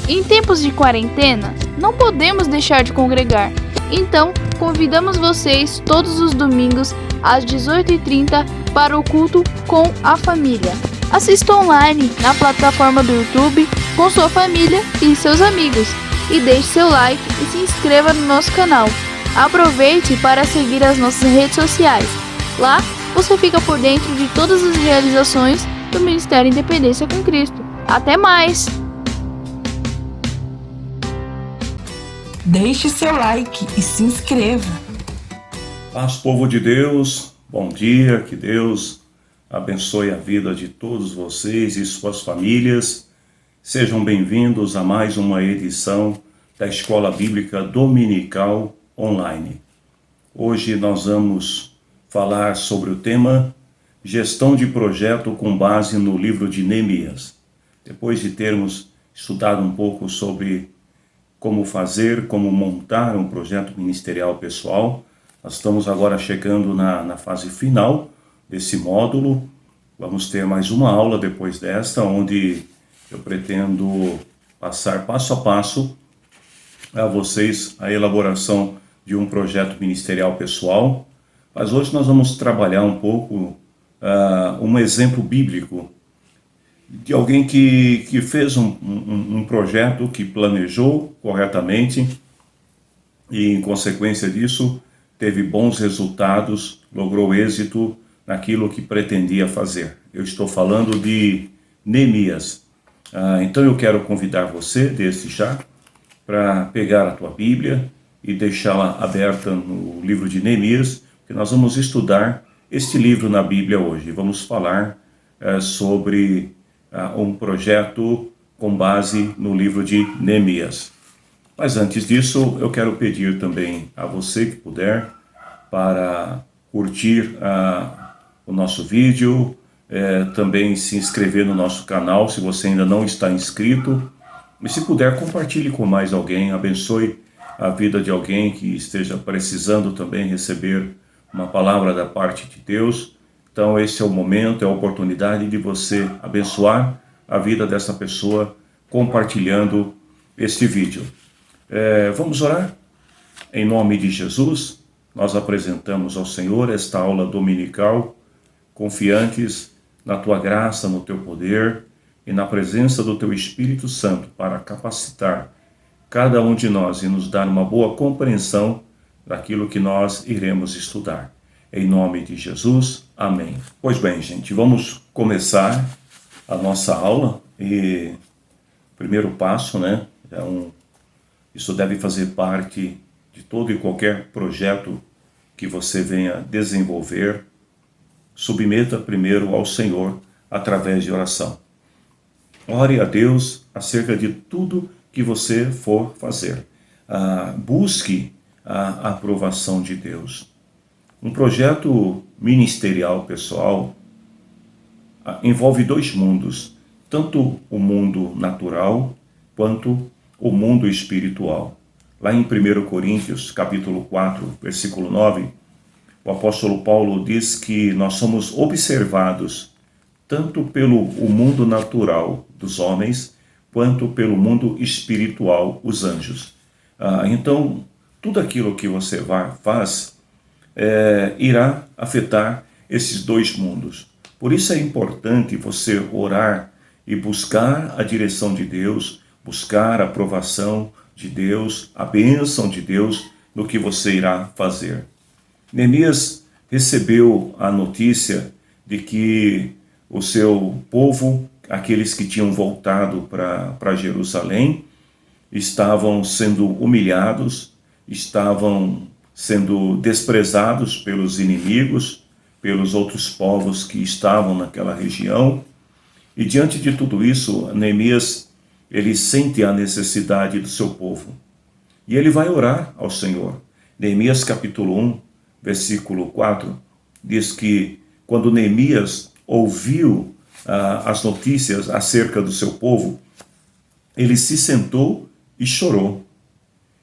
Em tempos de quarentena, não podemos deixar de congregar. Então, convidamos vocês todos os domingos às 18h30 para o culto com a família. Assista online na plataforma do YouTube com sua família e seus amigos. E deixe seu like e se inscreva no nosso canal. Aproveite para seguir as nossas redes sociais. Lá, você fica por dentro de todas as realizações do Ministério Independência com Cristo. Até mais! Deixe seu like e se inscreva. Paz, povo de Deus, bom dia, que Deus abençoe a vida de todos vocês e suas famílias. Sejam bem-vindos a mais uma edição da Escola Bíblica Dominical Online. Hoje nós vamos falar sobre o tema Gestão de Projeto com base no livro de Neemias. Depois de termos estudado um pouco sobre como fazer, como montar um projeto ministerial pessoal, nós estamos agora chegando na fase final desse módulo. Vamos ter mais uma aula depois desta, onde eu pretendo passar passo a passo a vocês a elaboração de um projeto ministerial pessoal. Mas hoje nós vamos trabalhar um pouco um exemplo bíblico de alguém que fez um projeto, que planejou corretamente e, em consequência disso, teve bons resultados, logrou êxito naquilo que pretendia fazer. Eu estou falando de Neemias. Então eu quero convidar você, desde já, para pegar a tua Bíblia e deixá-la aberta no livro de Neemias, que nós vamos estudar este livro na Bíblia hoje. Vamos falar sobre um projeto com base no livro de Neemias. Mas antes disso, eu quero pedir também a você que puder para curtir o nosso vídeo, também se inscrever no nosso canal se você ainda não está inscrito, e se puder, compartilhe com mais alguém, abençoe a vida de alguém que esteja precisando também receber uma palavra da parte de Deus. Então esse é o momento, é a oportunidade de você abençoar a vida dessa pessoa compartilhando este vídeo. Vamos orar? Em nome de Jesus, nós apresentamos ao Senhor esta aula dominical, confiantes na Tua graça, no Teu poder e na presença do Teu Espírito Santo para capacitar cada um de nós e nos dar uma boa compreensão daquilo que nós iremos estudar. Em nome de Jesus, amém. Pois bem, gente, vamos começar a nossa aula. E o primeiro passo, né, isso deve fazer parte de todo e qualquer projeto que você venha desenvolver. Submeta primeiro ao Senhor através de oração. Ore a Deus acerca de tudo que você for fazer. Busque a aprovação de Deus. Um projeto ministerial pessoal envolve dois mundos, tanto o mundo natural quanto o mundo espiritual. Lá em 1 Coríntios, capítulo 4, versículo 9, o apóstolo Paulo diz que nós somos observados tanto pelo o mundo natural dos homens, quanto pelo mundo espiritual, os anjos. Então, tudo aquilo que você faz irá afetar esses dois mundos. Por isso é importante você orar e buscar a direção de Deus, buscar a aprovação de Deus, a bênção de Deus no que você irá fazer. Neemias recebeu a notícia de que o seu povo, aqueles que tinham voltado para Jerusalém, estavam sendo humilhados, estavam sendo desprezados pelos inimigos, pelos outros povos que estavam naquela região. E diante de tudo isso, Neemias, ele sente a necessidade do seu povo. E ele vai orar ao Senhor. Neemias capítulo 1, versículo 4, diz que quando Neemias ouviu as notícias acerca do seu povo, ele se sentou e chorou.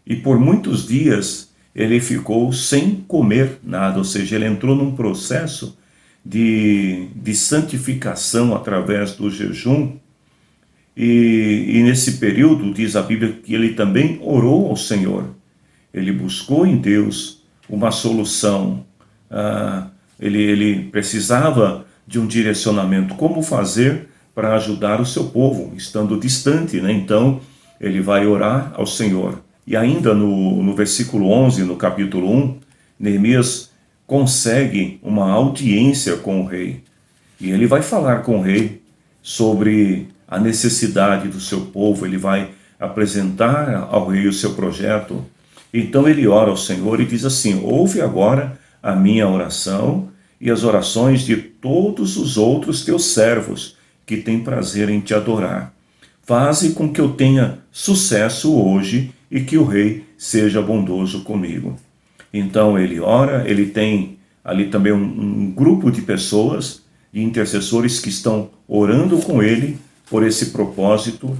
E por muitos dias ele ficou sem comer nada, ou seja, ele entrou num processo de santificação através do jejum. E nesse período, diz a Bíblia, que ele também orou ao Senhor. Ele buscou em Deus uma solução. Ele precisava de um direcionamento. Como fazer para ajudar o seu povo, estando distante, né? Então, ele vai orar ao Senhor. E ainda no versículo 11, no capítulo 1, Neemias consegue uma audiência com o rei. E ele vai falar com o rei sobre a necessidade do seu povo, ele vai apresentar ao rei o seu projeto. Então ele ora ao Senhor e diz assim: ouve agora a minha oração e as orações de todos os outros teus servos que têm prazer em te adorar. Faze com que eu tenha sucesso hoje e que o rei seja bondoso comigo. Então ele ora, ele tem ali também um grupo de pessoas, de intercessores que estão orando com ele por esse propósito.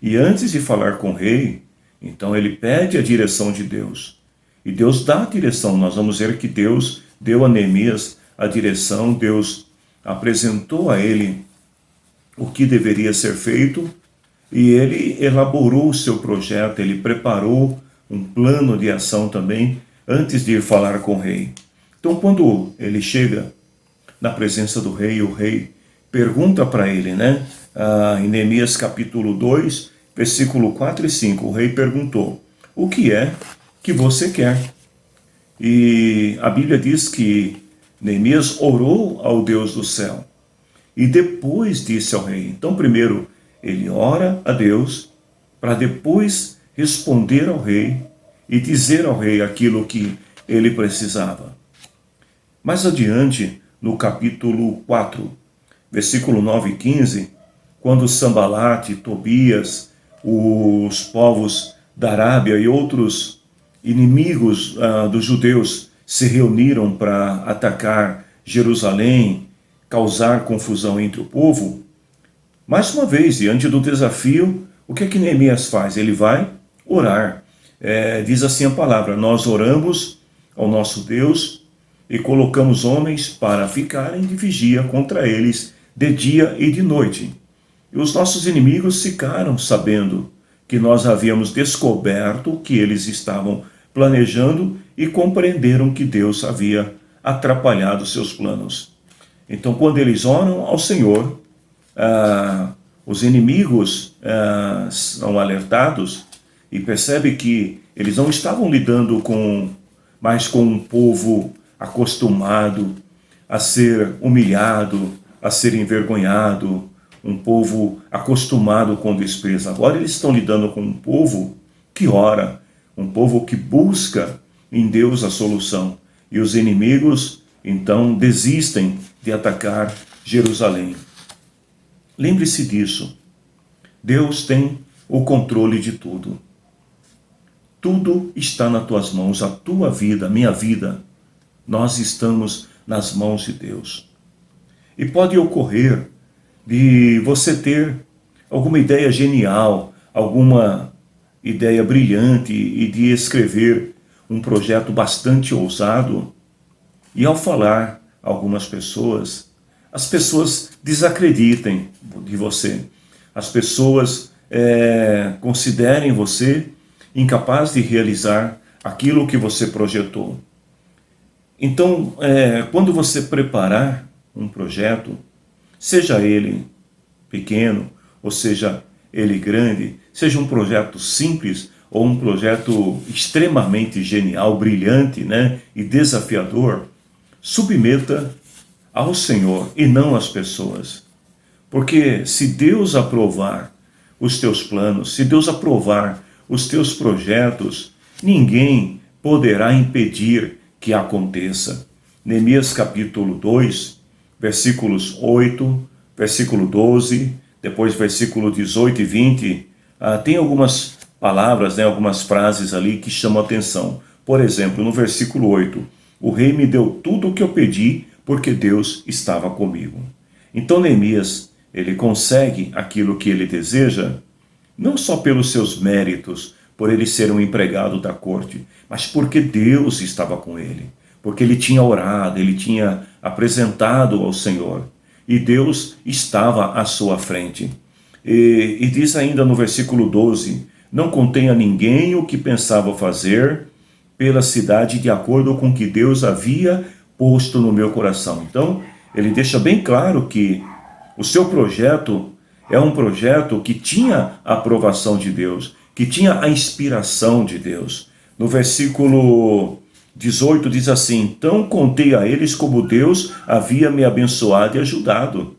E antes de falar com o rei, então ele pede a direção de Deus. E Deus dá a direção. Nós vamos ver que Deus deu a Neemias a direção, Deus apresentou a ele o que deveria ser feito e ele elaborou o seu projeto, ele preparou um plano de ação também antes de ir falar com o rei. Então, quando ele chega na presença do rei, o rei pergunta para ele, né? Em Neemias capítulo 2, versículo 4 e 5, o rei perguntou: o que é que você quer? E a Bíblia diz que Neemias orou ao Deus do céu e depois disse ao rei. Então, primeiro ele ora a Deus para depois responder ao rei e dizer ao rei aquilo que ele precisava. Mais adiante, no capítulo 4, versículo 9 e 15, quando Sambalate, Tobias, os povos da Arábia e outros inimigos dos judeus se reuniram para atacar Jerusalém, causar confusão entre o povo, mais uma vez, diante do desafio, o que é que Neemias faz? Ele vai orar. Diz assim a palavra: nós oramos ao nosso Deus e colocamos homens para ficarem de vigia contra eles de dia e de noite. E os nossos inimigos ficaram sabendo que nós havíamos descoberto o que eles estavam planejando e compreenderam que Deus havia atrapalhado seus planos. Então, quando eles oram ao Senhor, os inimigos são alertados e percebem que eles não estavam lidando mais com um povo acostumado a ser humilhado, a ser envergonhado, um povo acostumado com despesa. Agora eles estão lidando com um povo que ora, um povo que busca em Deus a solução. E os inimigos, então, desistem de atacar Jerusalém. Lembre-se disso. Deus tem o controle de tudo. Tudo está nas tuas mãos, a tua vida, a minha vida. Nós estamos nas mãos de Deus. E pode ocorrer de você ter alguma ideia genial, alguma ideia brilhante e de escrever um projeto bastante ousado. E ao falar a algumas pessoas, as pessoas desacreditem de você. As pessoas considerem você incapaz de realizar aquilo que você projetou. Então, quando você preparar um projeto, seja ele pequeno, ou seja ele grande, seja um projeto simples ou um projeto extremamente genial, brilhante, né, e desafiador, submeta ao Senhor e não às pessoas. Porque se Deus aprovar os teus planos, se Deus aprovar os teus projetos, ninguém poderá impedir que aconteça. Neemias capítulo 2, versículos 8, versículo 12, depois versículo 18 e 20, tem algumas palavras, né, algumas frases ali que chamam a atenção. Por exemplo, no versículo 8, o rei me deu tudo o que eu pedi, porque Deus estava comigo. Então Neemias, ele consegue aquilo que ele deseja, não só pelos seus méritos, por ele ser um empregado da corte, mas porque Deus estava com ele, porque ele tinha orado, ele tinha apresentado ao Senhor, e Deus estava à sua frente. E diz ainda no versículo 12: não contei a ninguém o que pensava fazer pela cidade de acordo com o que Deus havia posto no meu coração. Então, ele deixa bem claro que o seu projeto é um projeto que tinha a aprovação de Deus, que tinha a inspiração de Deus. No versículo 18 diz assim: então contei a eles como Deus havia me abençoado e ajudado.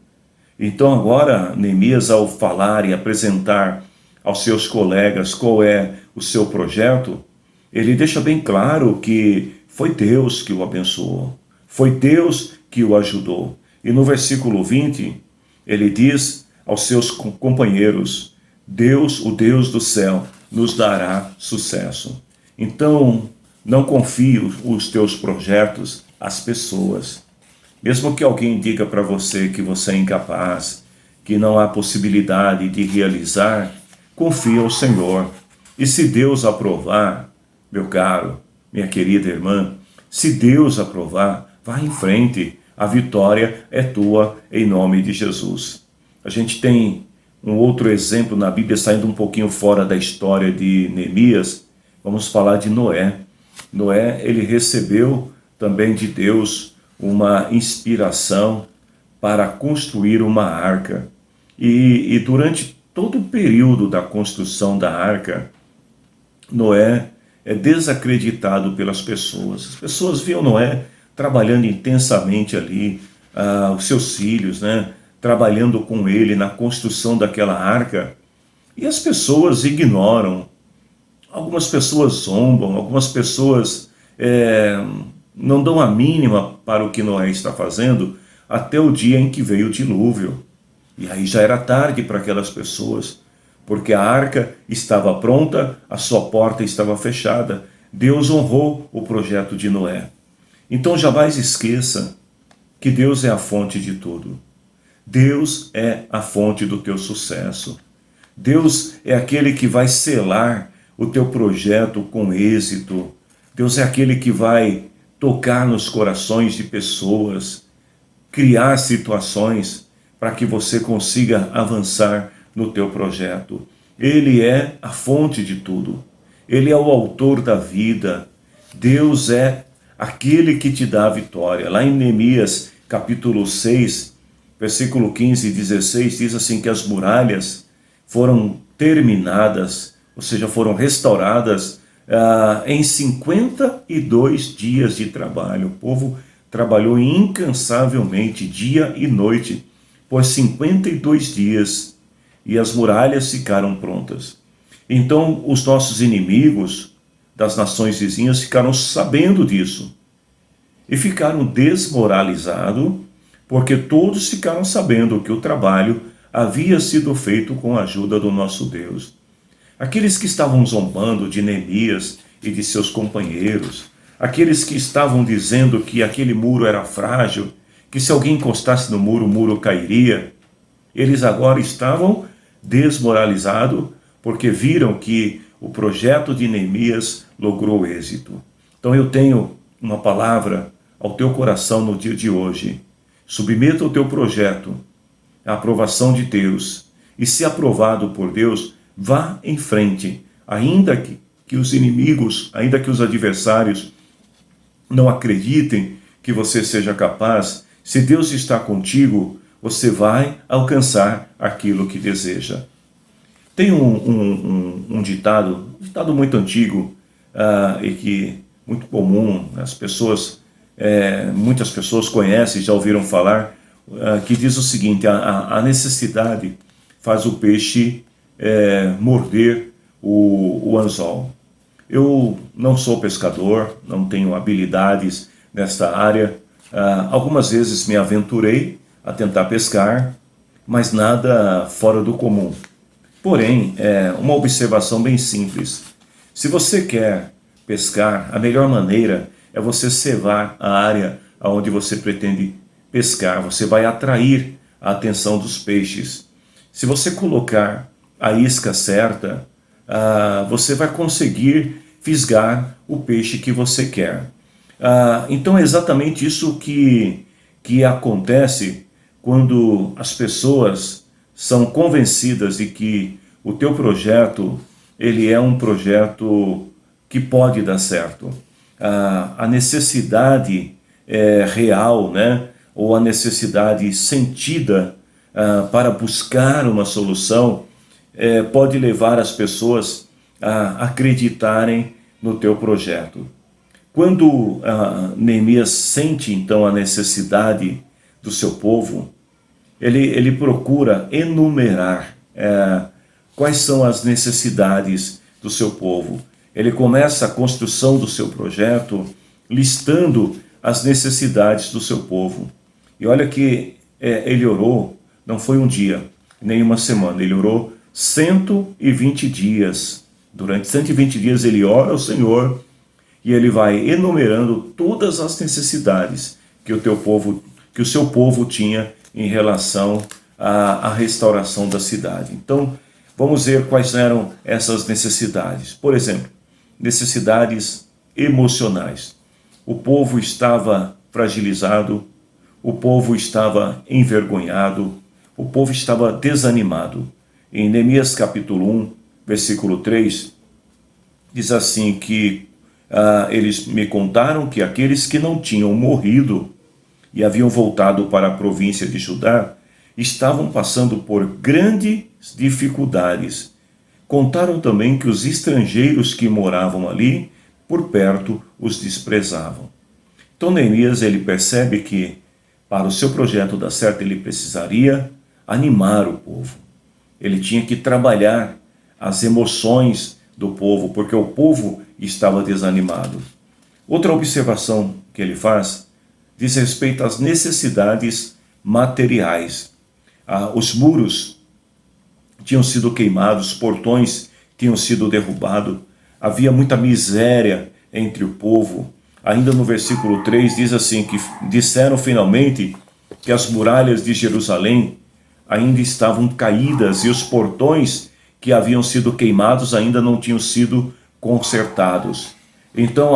Então agora, Neemias, ao falar e apresentar aos seus colegas qual é o seu projeto, ele deixa bem claro que foi Deus que o abençoou, foi Deus que o ajudou. E no versículo 20, ele diz aos seus companheiros: Deus, o Deus do céu, nos dará sucesso. Então, não confie os teus projetos às pessoas. Mesmo que alguém diga para você que você é incapaz, que não há possibilidade de realizar, confie ao Senhor. E se Deus aprovar, meu caro, minha querida irmã, se Deus aprovar, vá em frente. A vitória é tua em nome de Jesus. A gente tem um outro exemplo na Bíblia, saindo um pouquinho fora da história de Neemias. Vamos falar de Noé. Noé, ele recebeu também de Deus uma inspiração para construir uma arca. E durante todo o período da construção da arca, Noé é desacreditado pelas pessoas. As pessoas viam Noé trabalhando intensamente ali, os seus filhos, né, trabalhando com ele na construção daquela arca, e as pessoas ignoram. Algumas pessoas zombam, algumas pessoas não dão a mínima para o que Noé está fazendo, até o dia em que veio o dilúvio. E aí já era tarde para aquelas pessoas, porque a arca estava pronta, a sua porta estava fechada. Deus honrou o projeto de Noé. Então jamais esqueça que Deus é a fonte de tudo. Deus é a fonte do teu sucesso. Deus é aquele que vai selar o teu projeto com êxito. Deus é aquele que vai tocar nos corações de pessoas, criar situações para que você consiga avançar no teu projeto. Ele é a fonte de tudo. Ele é o autor da vida. Deus é aquele que te dá a vitória. Lá em Neemias, capítulo 6, versículo 15 e 16, diz assim que as muralhas foram terminadas, ou seja, foram restauradas em 52 dias de trabalho. O povo trabalhou incansavelmente, dia e noite, por 52 dias, e as muralhas ficaram prontas. Então, os nossos inimigos das nações vizinhas ficaram sabendo disso, e ficaram desmoralizados, porque todos ficaram sabendo que o trabalho havia sido feito com a ajuda do nosso Deus. Aqueles que estavam zombando de Neemias e de seus companheiros, aqueles que estavam dizendo que aquele muro era frágil, que se alguém encostasse no muro, o muro cairia, eles agora estavam desmoralizados porque viram que o projeto de Neemias logrou êxito. Então eu tenho uma palavra ao teu coração no dia de hoje. Submeta o teu projeto à aprovação de Deus, e se aprovado por Deus, vá em frente, ainda que os inimigos, ainda que os adversários não acreditem que você seja capaz. Se Deus está contigo, você vai alcançar aquilo que deseja. Tem um ditado muito antigo, e que muito comum, muitas pessoas conhecem, já ouviram falar, que diz o seguinte: a necessidade faz o peixe morder o anzol. Eu não sou pescador, não tenho habilidades nesta área. Algumas vezes me aventurei a tentar pescar, mas nada fora do comum. Porém, uma observação bem simples: se você quer pescar, a melhor maneira é você cevar a área onde você pretende pescar. Você vai atrair a atenção dos peixes. Se você colocar a isca certa, você vai conseguir fisgar o peixe que você quer. Então é exatamente isso que acontece quando as pessoas são convencidas de que o teu projeto, ele é um projeto que pode dar certo. A necessidade real, né? Ou a necessidade sentida para buscar uma solução pode levar as pessoas a acreditarem no teu projeto. Quando Neemias sente então a necessidade do seu povo, ele procura enumerar quais são as necessidades do seu povo. Ele começa a construção do seu projeto listando as necessidades do seu povo. E olha que ele orou, não foi um dia, nem uma semana, ele orou 120 dias. Durante 120 dias ele ora ao Senhor e ele vai enumerando todas as necessidades que o seu povo tinha em relação à restauração da cidade. Então, vamos ver quais eram essas necessidades. Por exemplo, necessidades emocionais. O povo estava fragilizado, o povo estava envergonhado, o povo estava desanimado. Em Neemias capítulo 1, versículo 3, diz assim que eles me contaram que aqueles que não tinham morrido e haviam voltado para a província de Judá estavam passando por grandes dificuldades. Contaram também que os estrangeiros que moravam ali, por perto, os desprezavam. Então Neemias ele percebe que para o seu projeto dar certo ele precisaria animar o povo. Ele tinha que trabalhar as emoções do povo, porque o povo estava desanimado. Outra observação que ele faz diz respeito às necessidades materiais. Os muros tinham sido queimados, portões tinham sido derrubados, havia muita miséria entre o povo. Ainda no versículo 3 diz assim, que disseram finalmente que as muralhas de Jerusalém ainda estavam caídas e os portões que haviam sido queimados ainda não tinham sido consertados. Então,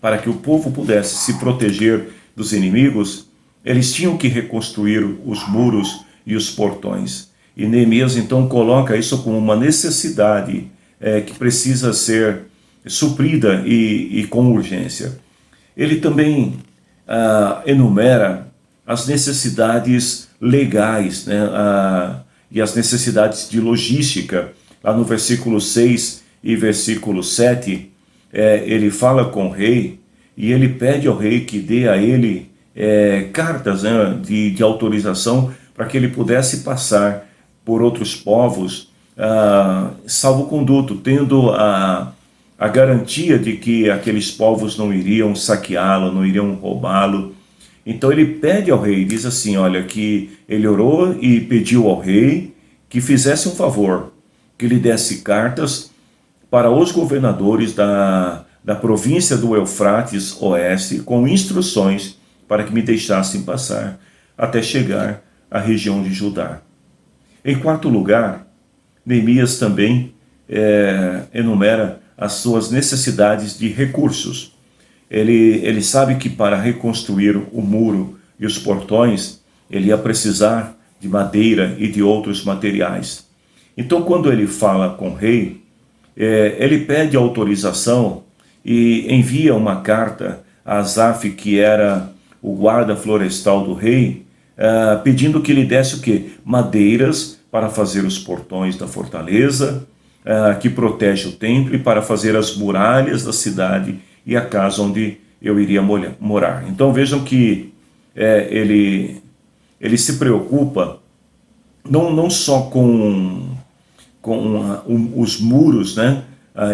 para que o povo pudesse se proteger dos inimigos, eles tinham que reconstruir os muros e os portões. E Neemias então coloca isso como uma necessidade que precisa ser suprida e com urgência. Ele também enumera as necessidades legais, né, e as necessidades de logística. Lá no versículo 6 e versículo 7, ele fala com o rei e ele pede ao rei que dê a ele cartas, né, de autorização para que ele pudesse passar por outros povos salvo-conduto, tendo a garantia de que aqueles povos não iriam saqueá-lo, não iriam roubá-lo. Então ele pede ao rei, diz assim, olha, que ele orou e pediu ao rei que fizesse um favor, que lhe desse cartas para os governadores da província do Eufrates Oeste, com instruções para que me deixassem passar até chegar à região de Judá. Em quarto lugar, Neemias também enumera as suas necessidades de recursos. Ele sabe que para reconstruir o muro e os portões, ele ia precisar de madeira e de outros materiais. Então, quando ele fala com o rei, ele pede autorização e envia uma carta a Asaf, que era o guarda florestal do rei, pedindo que lhe desse o quê? Madeiras para fazer os portões da fortaleza, que protege o templo, e para fazer as muralhas da cidade e a casa onde eu iria morar. Então vejam que ele se preocupa não só com os muros, né,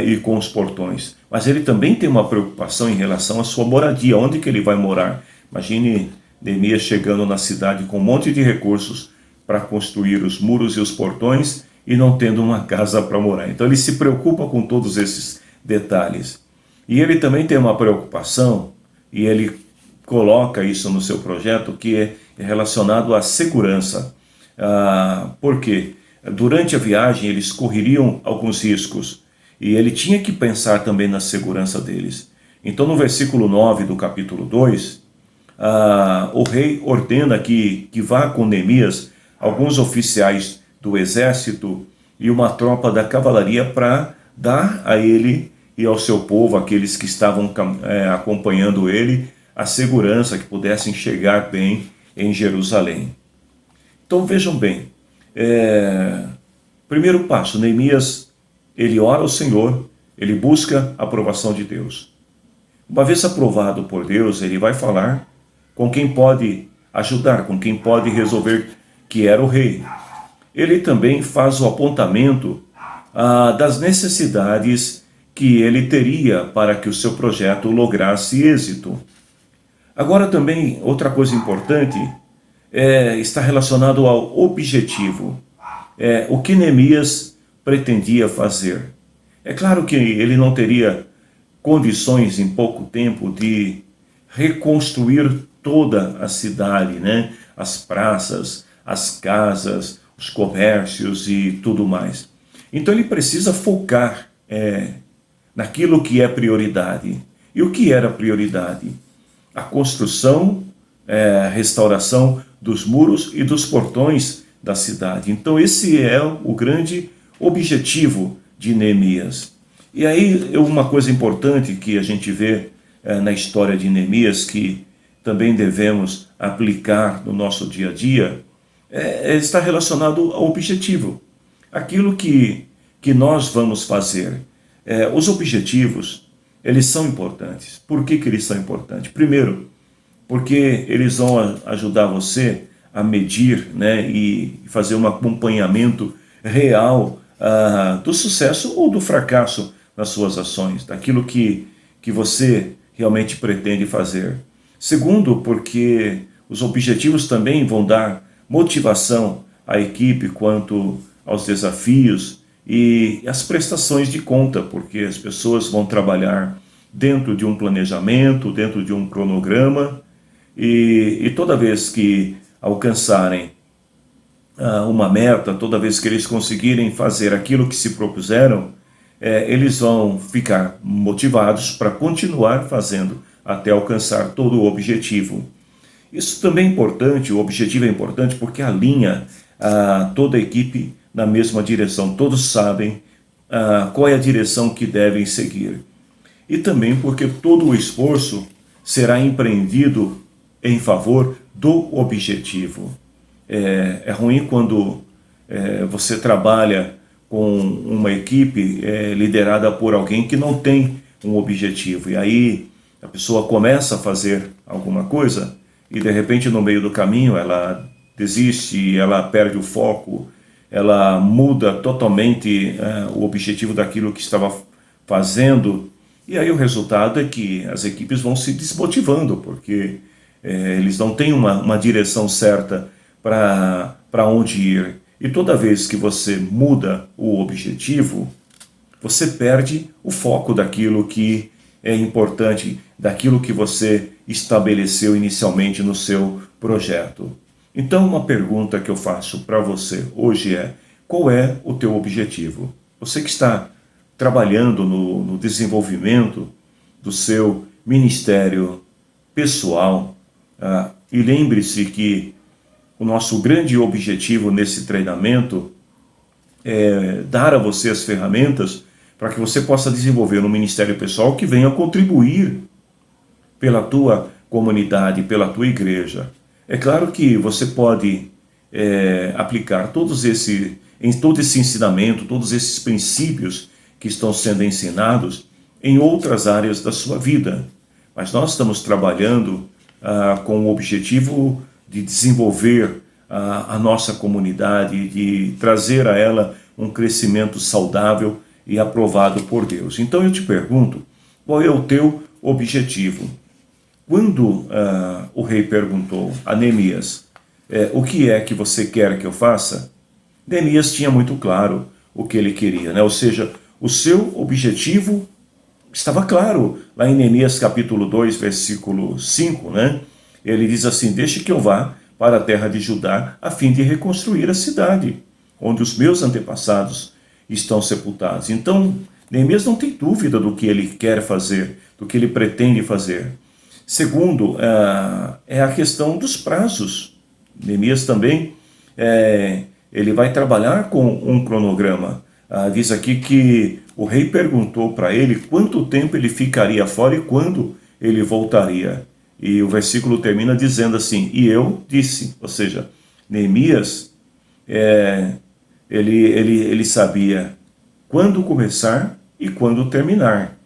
e com os portões, mas ele também tem uma preocupação em relação à sua moradia, onde que ele vai morar. Imagine Neemias chegando na cidade com um monte de recursos para construir os muros e os portões e não tendo uma casa para morar. Então ele se preocupa com todos esses detalhes. E ele também tem uma preocupação, e ele coloca isso no seu projeto, que é relacionado à segurança. Por quê? Durante a viagem eles correriam alguns riscos, e ele tinha que pensar também na segurança deles. Então no versículo 9 do capítulo 2, o rei ordena que vá com Neemias alguns oficiais do exército e uma tropa da cavalaria para dar a ele e ao seu povo, aqueles que estavam acompanhando ele, a segurança que pudessem chegar bem em Jerusalém. Então vejam bem, primeiro passo, Neemias, ele ora ao Senhor, ele busca a aprovação de Deus. Uma vez aprovado por Deus, ele vai falar com quem pode ajudar, com quem pode resolver, que era o rei. Ele também faz o apontamento das necessidades que ele teria para que o seu projeto lograsse êxito. Agora também, outra coisa importante está relacionado ao objetivo. O que Neemias pretendia fazer. É claro que ele não teria condições em pouco tempo de reconstruir toda a cidade, né? As praças, as casas, os comércios e tudo mais. Então ele precisa focar naquilo que é prioridade. E o que era prioridade? A construção, a restauração dos muros e dos portões da cidade. Então esse é o grande objetivo de Neemias. E aí uma coisa importante que a gente vê na história de Neemias, que também devemos aplicar no nosso dia a dia, está relacionado ao objetivo. Aquilo que nós vamos fazer. Os objetivos, eles são importantes. Por que eles são importantes? Primeiro, porque eles vão ajudar você a medir, né, e fazer um acompanhamento real do sucesso ou do fracasso nas suas ações, daquilo que você realmente pretende fazer. Segundo, porque os objetivos também vão dar motivação à equipe quanto aos desafios e as prestações de conta, porque as pessoas vão trabalhar dentro de um planejamento, dentro de um cronograma, e toda vez que alcançarem uma meta, toda vez que eles conseguirem fazer aquilo que se propuseram, eles vão ficar motivados para continuar fazendo até alcançar todo o objetivo. Isso também é importante, o objetivo é importante porque alinha toda a equipe na mesma direção, todos sabem qual é a direção que devem seguir. E também porque todo o esforço será empreendido em favor do objetivo. É ruim quando você trabalha com uma equipe liderada por alguém que não tem um objetivo. E aí a pessoa começa a fazer alguma coisa e de repente no meio do caminho ela desiste, ela perde o foco, ela muda totalmente o objetivo daquilo que estava fazendo. E aí o resultado é que as equipes vão se desmotivando, porque eles não têm uma direção certa para onde ir. E toda vez que você muda o objetivo, você perde o foco daquilo que é importante, daquilo que você estabeleceu inicialmente no seu projeto. Então, uma pergunta que eu faço para você hoje é: qual é o teu objetivo? Você que está trabalhando no desenvolvimento do seu ministério pessoal, e lembre-se que o nosso grande objetivo nesse treinamento é dar a você as ferramentas para que você possa desenvolver um ministério pessoal que venha contribuir pela tua comunidade, pela tua igreja. É claro que você pode aplicar todo esse ensinamento, todos esses princípios que estão sendo ensinados em outras áreas da sua vida. Mas nós estamos trabalhando com o objetivo de desenvolver a nossa comunidade, de trazer a ela um crescimento saudável e aprovado por Deus. Então eu te pergunto, qual é o teu objetivo? Quando o rei perguntou a Neemias, o que é que você quer que eu faça? Neemias tinha muito claro o que ele queria, né? Ou seja, o seu objetivo estava claro. Lá em Neemias capítulo 2, versículo 5, né? Ele diz assim: deixe que eu vá para a terra de Judá, a fim de reconstruir a cidade, onde os meus antepassados estão sepultados. Então, Neemias não tem dúvida do que ele quer fazer, do que ele pretende fazer. Segundo, é a questão dos prazos. Neemias também ele vai trabalhar com um cronograma. Diz aqui que o rei perguntou para ele quanto tempo ele ficaria fora e quando ele voltaria. E o versículo termina dizendo assim, e eu disse, ou seja, Neemias, ele sabia quando começar e quando terminar.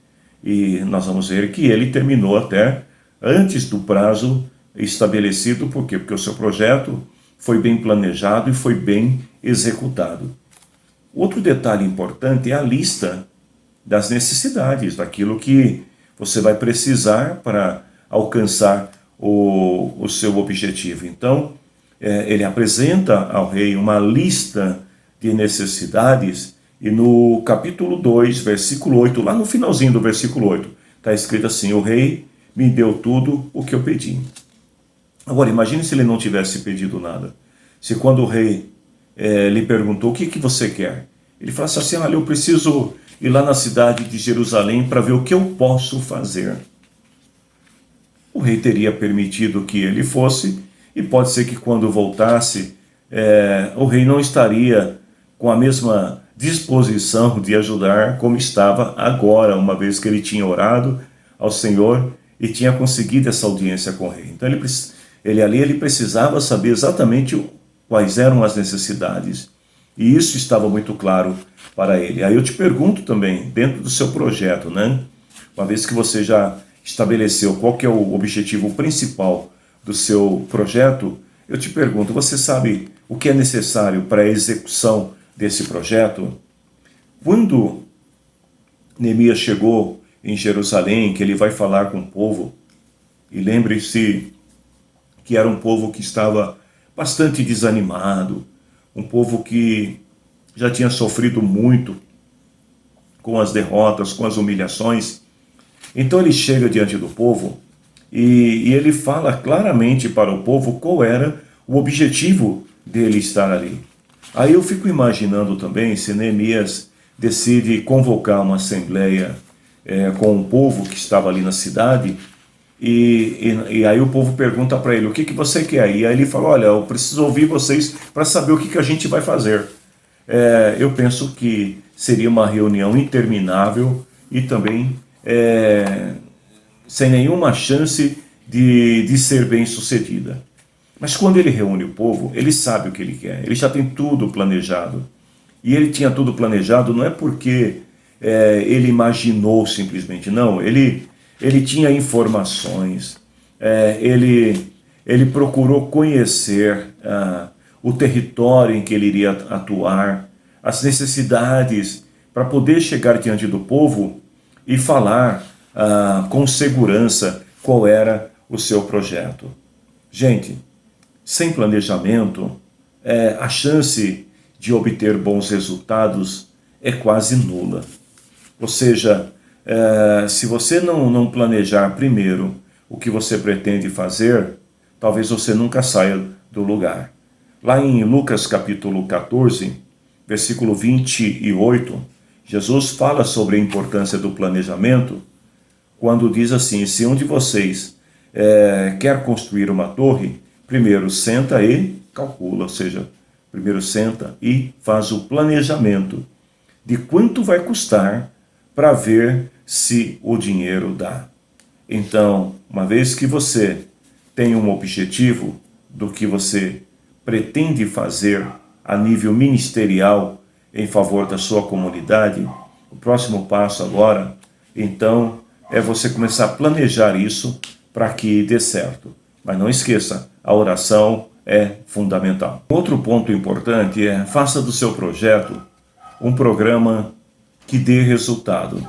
E nós vamos ver que ele terminou até antes do prazo estabelecido. Por quê? Porque o seu projeto foi bem planejado e foi bem executado. Outro detalhe importante é a lista das necessidades, daquilo que você vai precisar para alcançar o seu objetivo. Então, ele apresenta ao rei uma lista de necessidades, e no capítulo 2, versículo 8, lá no finalzinho do versículo 8, está escrito assim, o rei me deu tudo o que eu pedi. Agora, imagine se ele não tivesse pedido nada. Se quando o rei lhe perguntou, o que você quer? Ele falasse assim, olha, eu preciso ir lá na cidade de Jerusalém para ver o que eu posso fazer. O rei teria permitido que ele fosse, e pode ser que quando voltasse, o rei não estaria com a mesma disposição de ajudar como estava agora, uma vez que ele tinha orado ao Senhor e tinha conseguido essa audiência com o rei. Então ele precisava saber exatamente quais eram as necessidades, e isso estava muito claro para ele. Aí eu te pergunto também, dentro do seu projeto, né? Uma vez que você já estabeleceu qual que é o objetivo principal do seu projeto, eu te pergunto, você sabe o que é necessário para a execução desse projeto? Quando Neemias chegou em Jerusalém, que ele vai falar com o povo, e lembre-se que era um povo que estava bastante desanimado, um povo que já tinha sofrido muito com as derrotas, com as humilhações. Então ele chega diante do povo e ele fala claramente para o povo qual era o objetivo dele estar ali. Aí eu fico imaginando também se Neemias decide convocar uma assembleia com o povo que estava ali na cidade, e aí o povo pergunta para ele, o que você quer? E aí ele fala, olha, eu preciso ouvir vocês para saber o que a gente vai fazer. Eu penso que seria uma reunião interminável e também sem nenhuma chance de ser bem sucedida. Mas quando ele reúne o povo, ele sabe o que ele quer, ele já tem tudo planejado. E ele tinha tudo planejado não é porque ele imaginou simplesmente, não, ele tinha informações, ele procurou conhecer o território em que ele iria atuar, as necessidades, para poder chegar diante do povo e falar com segurança qual era o seu projeto. Gente, sem planejamento, a chance de obter bons resultados é quase nula. Ou seja, se você não planejar primeiro o que você pretende fazer, talvez você nunca saia do lugar. Lá em Lucas capítulo 14, versículo 28, Jesus fala sobre a importância do planejamento, quando diz assim, se um de vocês quer construir uma torre, primeiro senta e calcula, ou seja, primeiro senta e faz o planejamento de quanto vai custar para ver se o dinheiro dá. Então, uma vez que você tem um objetivo do que você pretende fazer a nível ministerial em favor da sua comunidade, o próximo passo agora, então, é você começar a planejar isso para que dê certo. Mas não esqueça, a oração é fundamental. Outro ponto importante faça do seu projeto um programa que dê resultado.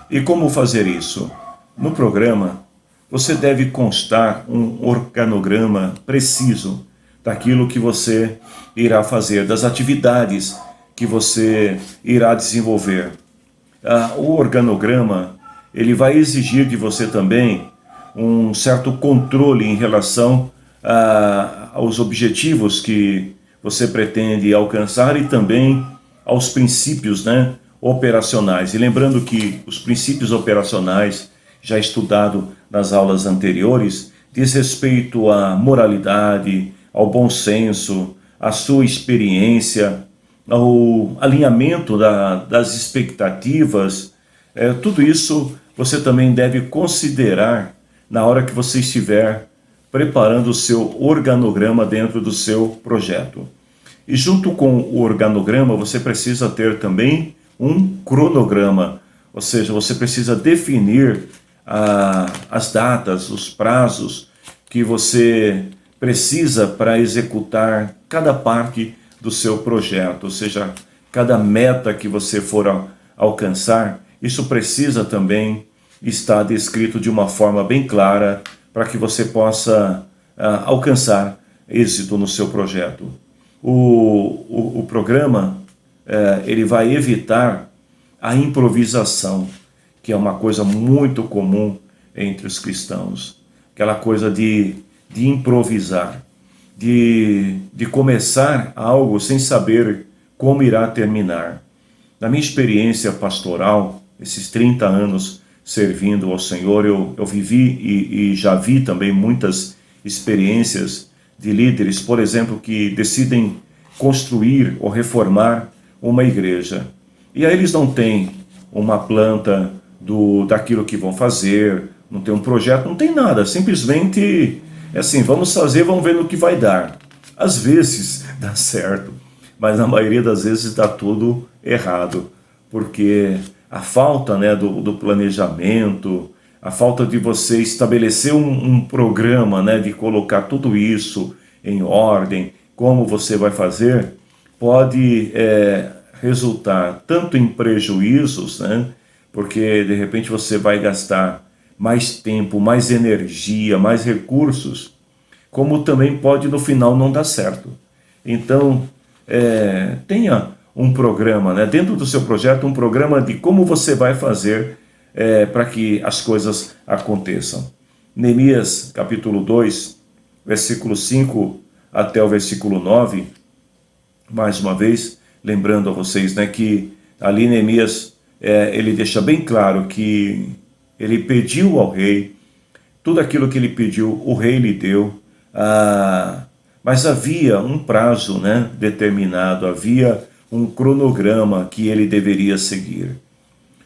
E como fazer isso? No programa, você deve constar um organograma preciso daquilo que você irá fazer, das atividades que você irá desenvolver. O organograma, ele vai exigir de você também um certo controle em relação aos objetivos que você pretende alcançar e também aos princípios, operacionais. E lembrando que os princípios operacionais, já estudado nas aulas anteriores, diz respeito à moralidade, ao bom senso, a sua experiência, o alinhamento das expectativas, tudo isso você também deve considerar na hora que você estiver preparando o seu organograma dentro do seu projeto. E junto com o organograma, você precisa ter também um cronograma, ou seja, você precisa definir as datas, os prazos que você precisa para executar cada parte do seu projeto, ou seja, cada meta que você for alcançar, isso precisa também estar descrito de uma forma bem clara para que você possa alcançar êxito no seu projeto. O programa, ele vai evitar a improvisação, que é uma coisa muito comum entre os cristãos. Aquela coisa de improvisar, de começar algo sem saber como irá terminar. Na minha experiência pastoral, esses 30 anos servindo ao Senhor, eu vivi e já vi também muitas experiências de líderes, por exemplo, que decidem construir ou reformar uma igreja. E aí eles não têm uma planta daquilo que vão fazer, não tem um projeto, não tem nada, simplesmente é assim, vamos fazer, vamos ver no que vai dar. Às vezes dá certo, mas na maioria das vezes dá tudo errado, porque a falta, né, do planejamento, a falta de você estabelecer um programa, né, de colocar tudo isso em ordem, como você vai fazer, pode resultar tanto em prejuízos, né, porque de repente você vai gastar mais tempo, mais energia, mais recursos, como também pode no final não dar certo. Então, tenha um programa, né, dentro do seu projeto, um programa de como você vai fazer para que as coisas aconteçam. Neemias, capítulo 2, versículo 5 até o versículo 9, mais uma vez, lembrando a vocês, né, que ali Neemias, ele deixa bem claro que ele pediu ao rei, tudo aquilo que ele pediu, o rei lhe deu, mas havia um prazo, né, determinado, havia um cronograma que ele deveria seguir.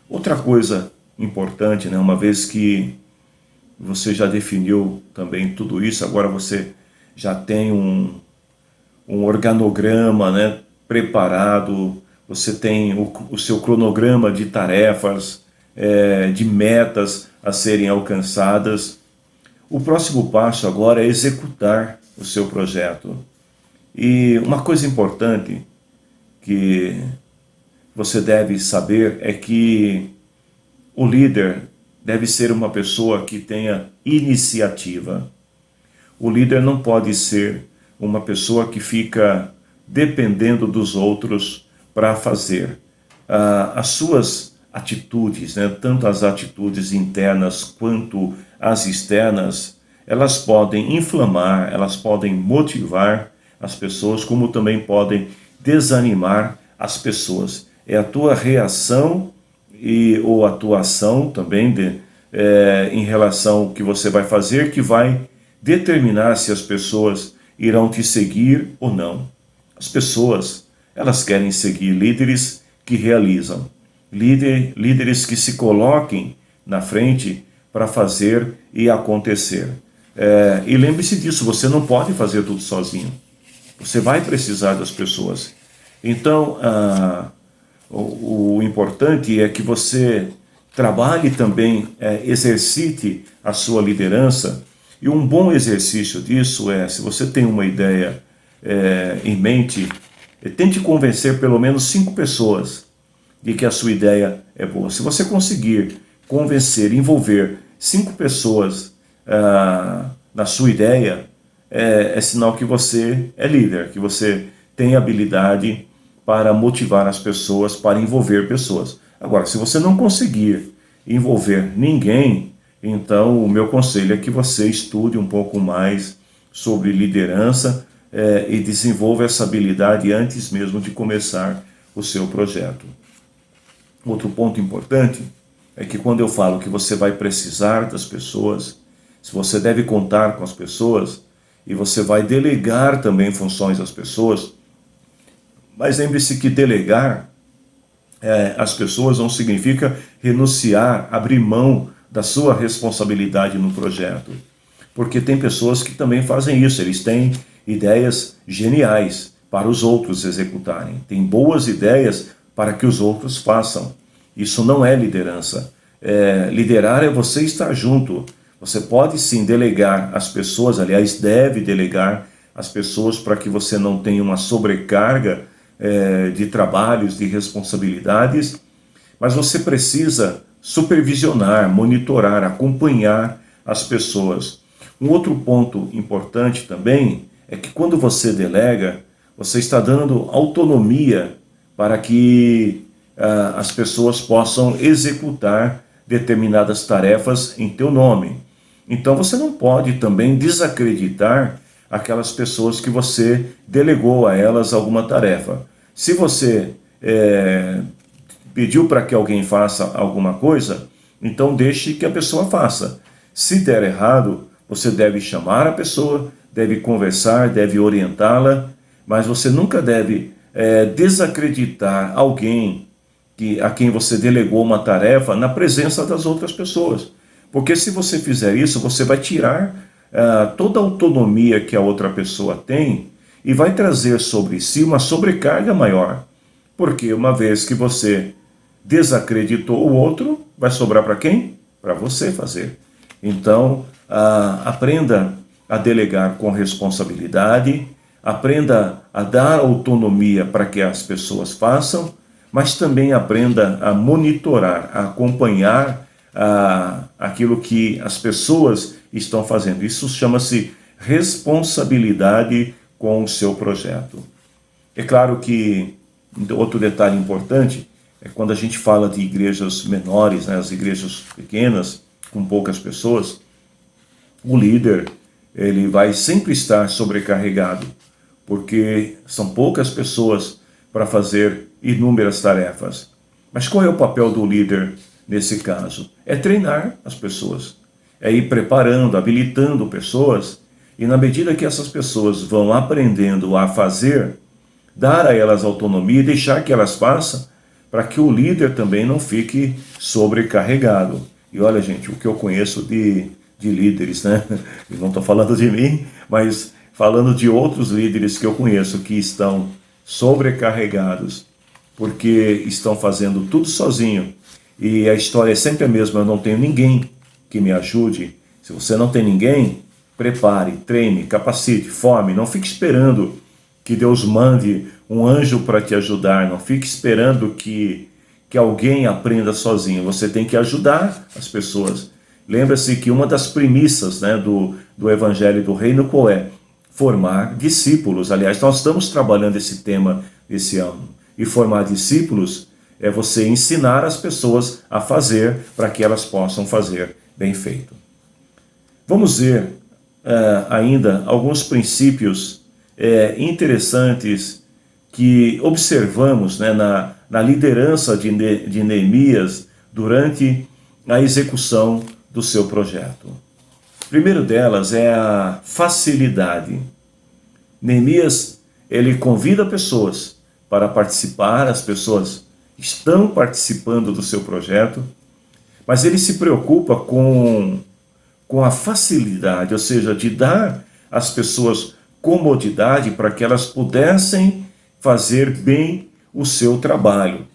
Outra coisa importante, né, uma vez que você já definiu também tudo isso, agora você já tem um organograma, né, preparado, você tem o seu cronograma de tarefas, de metas a serem alcançadas. O próximo passo agora é executar o seu projeto. E uma coisa importante que você deve saber é que o líder deve ser uma pessoa que tenha iniciativa. O líder não pode ser uma pessoa que fica dependendo dos outros para fazer. As suas atitudes, né, tanto as atitudes internas quanto as externas, elas podem inflamar, elas podem motivar as pessoas, como também podem desanimar as pessoas. É a tua reação ou a tua ação também em relação ao que você vai fazer que vai determinar se as pessoas irão te seguir ou não. As pessoas, elas querem seguir líderes que realizam, líderes que se coloquem na frente para fazer e acontecer. E lembre-se disso, você não pode fazer tudo sozinho. Você vai precisar das pessoas. Então, o importante é que você trabalhe também, exercite a sua liderança. E um bom exercício disso se você tem uma ideia em mente, tente convencer pelo menos 5 pessoas de que a sua ideia é boa. Se você conseguir convencer, envolver 5 pessoas na sua ideia, é sinal que você é líder, que você tem habilidade para motivar as pessoas, para envolver pessoas. Agora, se você não conseguir envolver ninguém, então o meu conselho é que você estude um pouco mais sobre liderança e desenvolva essa habilidade antes mesmo de começar o seu projeto. Outro ponto importante é que quando eu falo que você vai precisar das pessoas, se você deve contar com as pessoas, e você vai delegar também funções às pessoas. Mas lembre-se que delegar às pessoas não significa renunciar, abrir mão da sua responsabilidade no projeto. Porque tem pessoas que também fazem isso, eles têm ideias geniais para os outros executarem, têm boas ideias para que os outros façam. Isso não é liderança. Liderar é você estar junto. Você pode sim delegar as pessoas, aliás, deve delegar as pessoas para que você não tenha uma sobrecarga de trabalhos, de responsabilidades, mas você precisa supervisionar, monitorar, acompanhar as pessoas. Um outro ponto importante também é que quando você delega, você está dando autonomia para que as pessoas possam executar determinadas tarefas em teu nome. Então você não pode também desacreditar aquelas pessoas que você delegou a elas alguma tarefa. Se você pediu para que alguém faça alguma coisa, então deixe que a pessoa faça. Se der errado, você deve chamar a pessoa, deve conversar, deve orientá-la, mas você nunca deve desacreditar alguém a quem você delegou uma tarefa na presença das outras pessoas. Porque se você fizer isso, você vai tirar toda a autonomia que a outra pessoa tem e vai trazer sobre si uma sobrecarga maior. Porque uma vez que você desacreditou o outro, vai sobrar para quem? Para você fazer. Então, aprenda a delegar com responsabilidade, aprenda a dar autonomia para que as pessoas façam, mas também aprenda a monitorar, a acompanhar aquilo que as pessoas estão fazendo. Isso chama-se responsabilidade com o seu projeto. É claro que outro detalhe importante é quando a gente fala de igrejas menores, né, as igrejas pequenas, com poucas pessoas, o líder ele vai sempre estar sobrecarregado, porque são poucas pessoas para fazer inúmeras tarefas. Mas qual é o papel do líder nesse caso? É treinar as pessoas, é ir preparando, habilitando pessoas, e na medida que essas pessoas vão aprendendo a fazer, dar a elas autonomia e deixar que elas façam, para que o líder também não fique sobrecarregado. E olha, gente, o que eu conheço de líderes, né? Eu não estou falando de mim, mas falando de outros líderes que eu conheço que estão sobrecarregados, porque estão fazendo tudo sozinho. E a história é sempre a mesma, eu não tenho ninguém que me ajude. Se você não tem ninguém, prepare, treine, capacite, forme, não fique esperando que Deus mande um anjo para te ajudar, não fique esperando que alguém aprenda sozinho, você tem que ajudar as pessoas. Lembra-se que uma das premissas, né, do Evangelho do Reino qual é? Formar discípulos. Aliás, nós estamos trabalhando esse tema esse ano. E formar discípulos é você ensinar as pessoas a fazer para que elas possam fazer bem feito. Vamos ver ainda alguns princípios interessantes que observamos, né, na liderança de Neemias durante a execução do seu projeto. O primeiro delas é a facilidade. Neemias, ele convida pessoas para participar, as pessoas estão participando do seu projeto, mas ele se preocupa com a facilidade, ou seja, de dar às pessoas comodidade para que elas pudessem fazer bem o seu trabalho.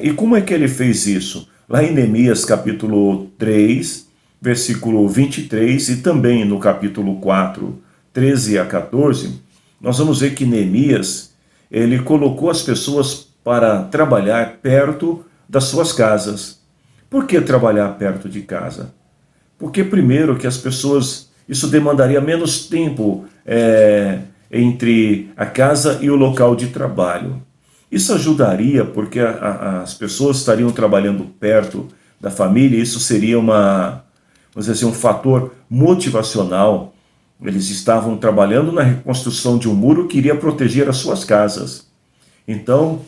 E como é que ele fez isso? Lá em Neemias capítulo 3, versículo 23 e também no capítulo 4, 13 a 14, nós vamos ver que Neemias, ele colocou as pessoas para trabalhar perto das suas casas. Por que trabalhar perto de casa? Porque primeiro que as pessoas, isso demandaria menos tempo entre a casa e o local de trabalho. Isso ajudaria porque as pessoas estariam trabalhando perto da família, isso seria vamos dizer assim, um fator motivacional. Eles estavam trabalhando na reconstrução de um muro que iria proteger as suas casas. Então,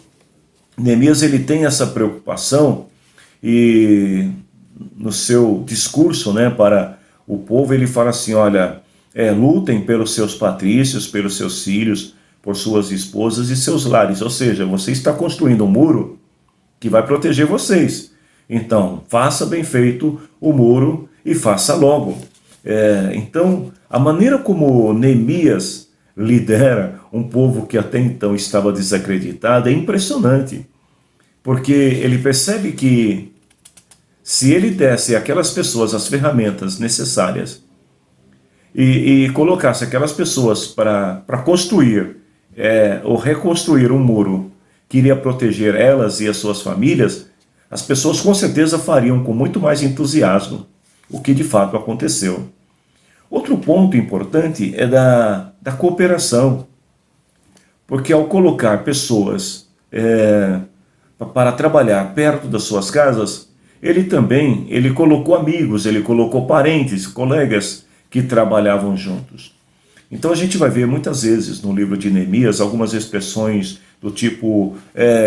Neemias ele tem essa preocupação e no seu discurso, né, para o povo ele fala assim, olha, lutem pelos seus patrícios, pelos seus filhos, por suas esposas e seus lares. Ou seja, você está construindo um muro que vai proteger vocês. Então, faça bem feito o muro e faça logo. Então, a maneira como Neemias lidera um povo que até então estava desacreditado é impressionante, porque ele percebe que se ele desse àquelas pessoas as ferramentas necessárias e colocasse aquelas pessoas para construir ou reconstruir um muro que iria proteger elas e as suas famílias, as pessoas com certeza fariam com muito mais entusiasmo, o que de fato aconteceu. Outro ponto importante é da cooperação, porque ao colocar pessoas para trabalhar perto das suas casas, ele colocou amigos, ele colocou parentes, colegas que trabalhavam juntos. Então a gente vai ver muitas vezes no livro de Neemias algumas expressões do tipo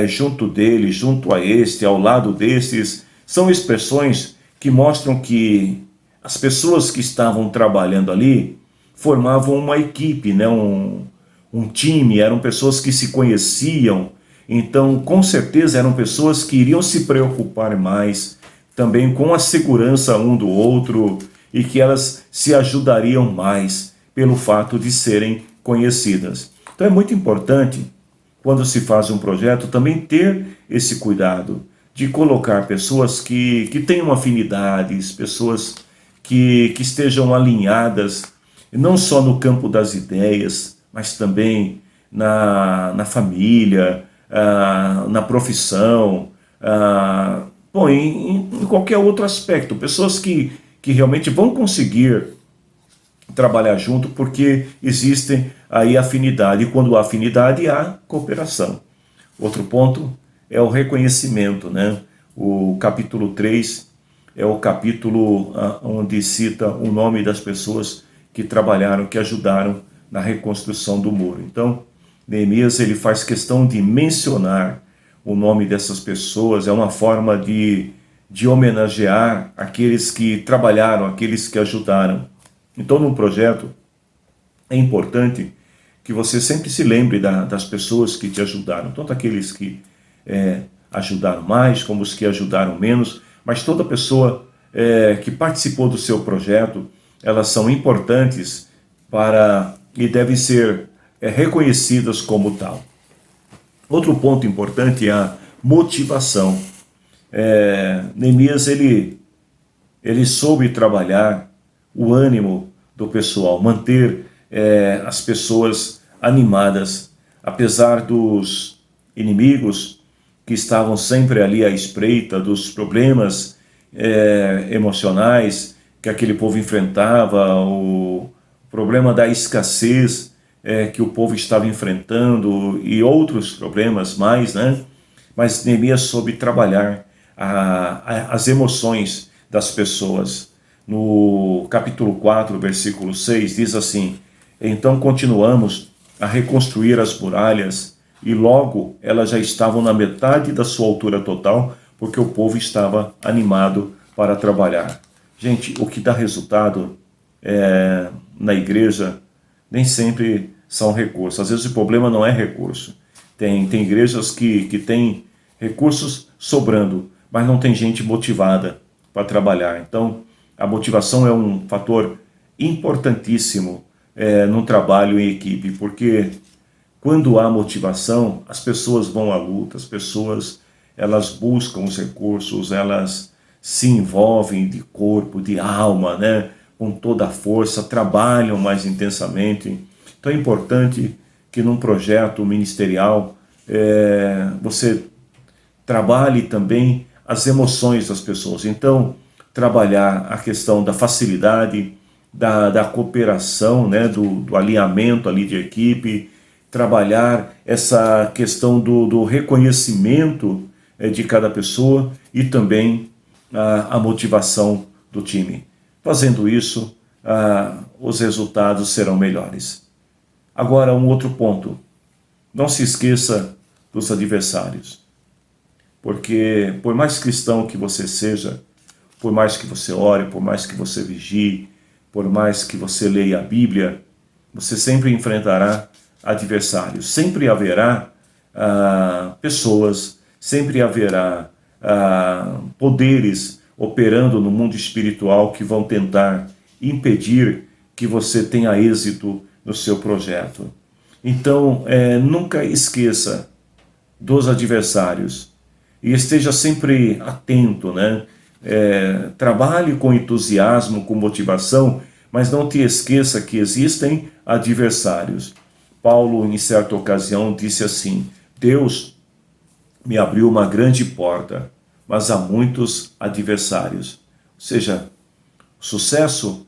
junto dele, junto a este, ao lado destes. São expressões que mostram que as pessoas que estavam trabalhando ali formavam uma equipe, né? um time, eram pessoas que se conheciam. Então, com certeza, eram pessoas que iriam se preocupar mais também com a segurança um do outro e que elas se ajudariam mais pelo fato de serem conhecidas. Então é muito importante, quando se faz um projeto, também ter esse cuidado de colocar pessoas que tenham afinidades, pessoas que estejam alinhadas, não só no campo das ideias, mas também na família, na profissão, em qualquer outro aspecto. Pessoas que realmente vão conseguir trabalhar junto, porque existem aí afinidade, e quando há afinidade, há cooperação. Outro ponto é o reconhecimento, né? O capítulo 3 é o capítulo onde cita o nome das pessoas que trabalharam, que ajudaram na reconstrução do muro. Então, Neemias ele faz questão de mencionar o nome dessas pessoas, é uma forma de homenagear aqueles que trabalharam, aqueles que ajudaram. Então, num projeto, é importante que você sempre se lembre das pessoas que te ajudaram, tanto aqueles que ajudaram mais, como os que ajudaram menos, mas toda pessoa que participou do seu projeto, elas são importantes e devem ser reconhecidas como tal. Outro ponto importante é a motivação. Neemias, ele soube trabalhar o ânimo do pessoal, manter as pessoas animadas, apesar dos inimigos que estavam sempre ali à espreita, dos problemas emocionais que aquele povo enfrentava, o problema da escassez que o povo estava enfrentando e outros problemas mais, né? Mas Neemias soube trabalhar as emoções das pessoas. No capítulo 4, versículo 6, diz assim: então continuamos a reconstruir as muralhas, e logo elas já estavam na metade da sua altura total, porque o povo estava animado para trabalhar. Gente, o que dá resultado na igreja nem sempre são recursos. Às vezes o problema não é recurso. Tem igrejas que têm recursos sobrando, mas não tem gente motivada para trabalhar. Então, a motivação é um fator importantíssimo no trabalho em equipe, porque quando há motivação, as pessoas vão à luta, as pessoas elas buscam os recursos, elas se envolvem de corpo, de alma, né? Com toda a força, trabalham mais intensamente. Então é importante que num projeto ministerial você trabalhe também as emoções das pessoas. Então, trabalhar a questão da facilidade, da cooperação, né, do alinhamento ali de equipe, trabalhar essa questão do reconhecimento de cada pessoa e também a motivação do time. Fazendo isso, os resultados serão melhores. Agora, um outro ponto. Não se esqueça dos adversários. Porque, por mais cristão que você seja, por mais que você ore, por mais que você vigie, por mais que você leia a Bíblia, você sempre enfrentará adversários, sempre haverá pessoas, sempre haverá poderes operando no mundo espiritual que vão tentar impedir que você tenha êxito no seu projeto. Então, nunca esqueça dos adversários e esteja sempre atento, né? Trabalhe com entusiasmo, com motivação, mas não te esqueça que existem adversários. Paulo, em certa ocasião, disse assim: Deus me abriu uma grande porta, mas há muitos adversários. Ou seja, o sucesso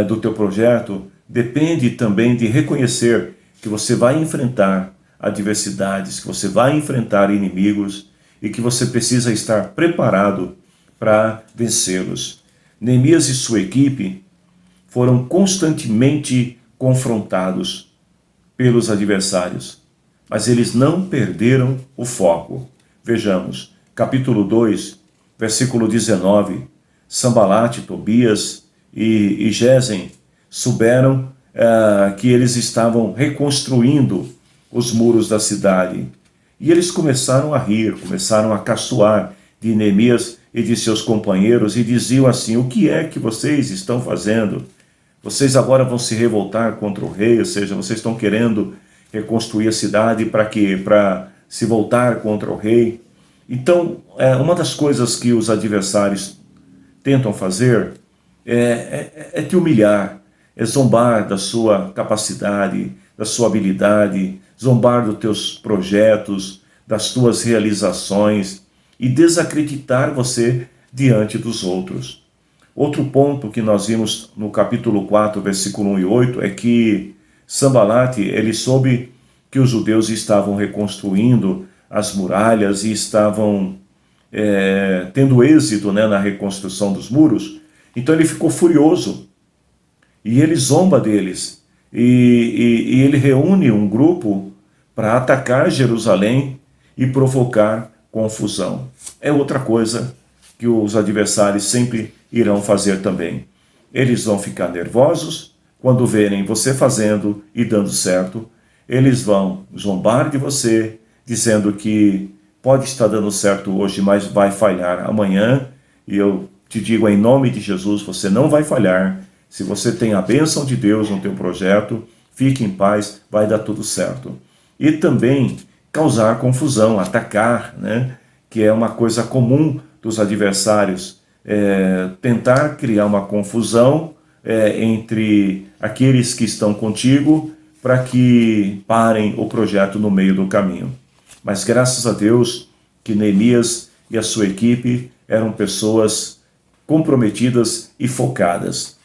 do teu projeto depende também de reconhecer que você vai enfrentar adversidades, que você vai enfrentar inimigos e que você precisa estar preparado para vencê-los. Neemias e sua equipe foram constantemente confrontados pelos adversários, mas eles não perderam o foco. Vejamos, capítulo 2, versículo 19, Sambalate, Tobias e Gesem souberam que eles estavam reconstruindo os muros da cidade. E eles começaram a rir, começaram a caçoar de Neemias e de seus companheiros e diziam assim: o que é que vocês estão fazendo? Vocês agora vão se revoltar contra o rei, ou seja, vocês estão querendo reconstruir a cidade para quê? Para se voltar contra o rei. Então, uma das coisas que os adversários tentam fazer é te humilhar, é zombar da sua capacidade, da sua habilidade, zombar dos teus projetos, das tuas realizações e desacreditar você diante dos outros. Outro ponto que nós vimos no capítulo 4, versículo 1 e 8, é que Sambalate, ele soube que os judeus estavam reconstruindo as muralhas e estavam tendo êxito, né, na reconstrução dos muros. Então ele ficou furioso e ele zomba deles e ele reúne um grupo para atacar Jerusalém e provocar confusão. É outra coisa que os adversários sempre irão fazer também. Eles vão ficar nervosos quando verem você fazendo e dando certo. Eles vão zombar de você, dizendo que pode estar dando certo hoje, mas vai falhar amanhã. E eu te digo, em nome de Jesus, você não vai falhar. Se você tem a bênção de Deus no teu projeto, fique em paz, vai dar tudo certo. E também causar confusão, atacar, né? Que é uma coisa comum dos adversários, tentar criar uma confusão entre aqueles que estão contigo para que parem o projeto no meio do caminho. Mas graças a Deus que Neemias e a sua equipe eram pessoas comprometidas e focadas.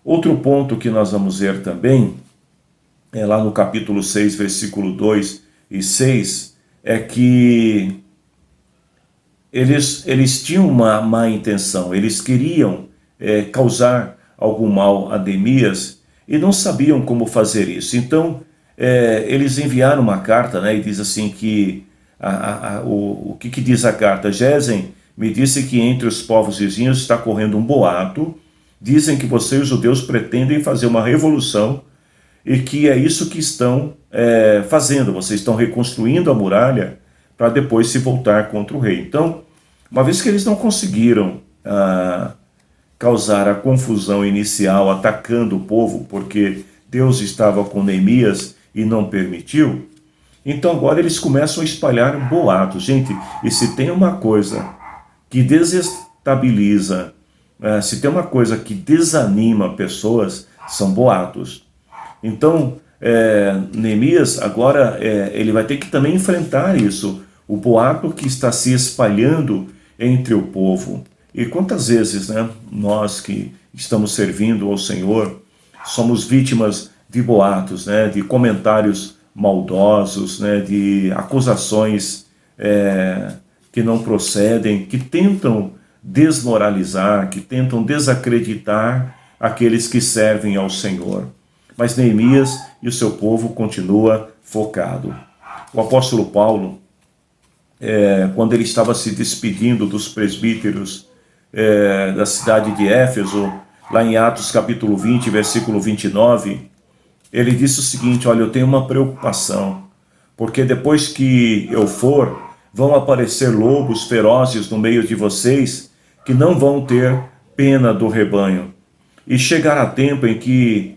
Outro ponto que nós vamos ver também, lá no capítulo 6, versículo 2 e 6, é que eles tinham uma má intenção, eles queriam causar algum mal a Neemias e não sabiam como fazer isso. Então, eles enviaram uma carta, né, e diz assim que, o que diz a carta? Gesem me disse que entre os povos vizinhos está correndo um boato, dizem que você e os judeus pretendem fazer uma revolução e que é isso que estão fazendo, vocês estão reconstruindo a muralha para depois se voltar contra o rei. Então, uma vez que eles não conseguiram causar a confusão inicial atacando o povo, porque Deus estava com Neemias e não permitiu, então agora eles começam a espalhar boatos. Gente, e se tem uma coisa que desestabiliza, se tem uma coisa que desanima pessoas, são boatos. Então, Neemias agora ele vai ter que também enfrentar isso, o boato que está se espalhando entre o povo. E quantas vezes, né, nós que estamos servindo ao Senhor, somos vítimas de boatos, né, de comentários maldosos, né, de acusações que não procedem, que tentam desmoralizar, que tentam desacreditar aqueles que servem ao Senhor. Mas Neemias e o seu povo continua focado. O apóstolo Paulo, quando ele estava se despedindo dos presbíteros da cidade de Éfeso, lá em Atos capítulo 20, versículo 29, ele disse o seguinte: olha, eu tenho uma preocupação, porque depois que eu for, vão aparecer lobos ferozes no meio de vocês, que não vão ter pena do rebanho. E chegará tempo em que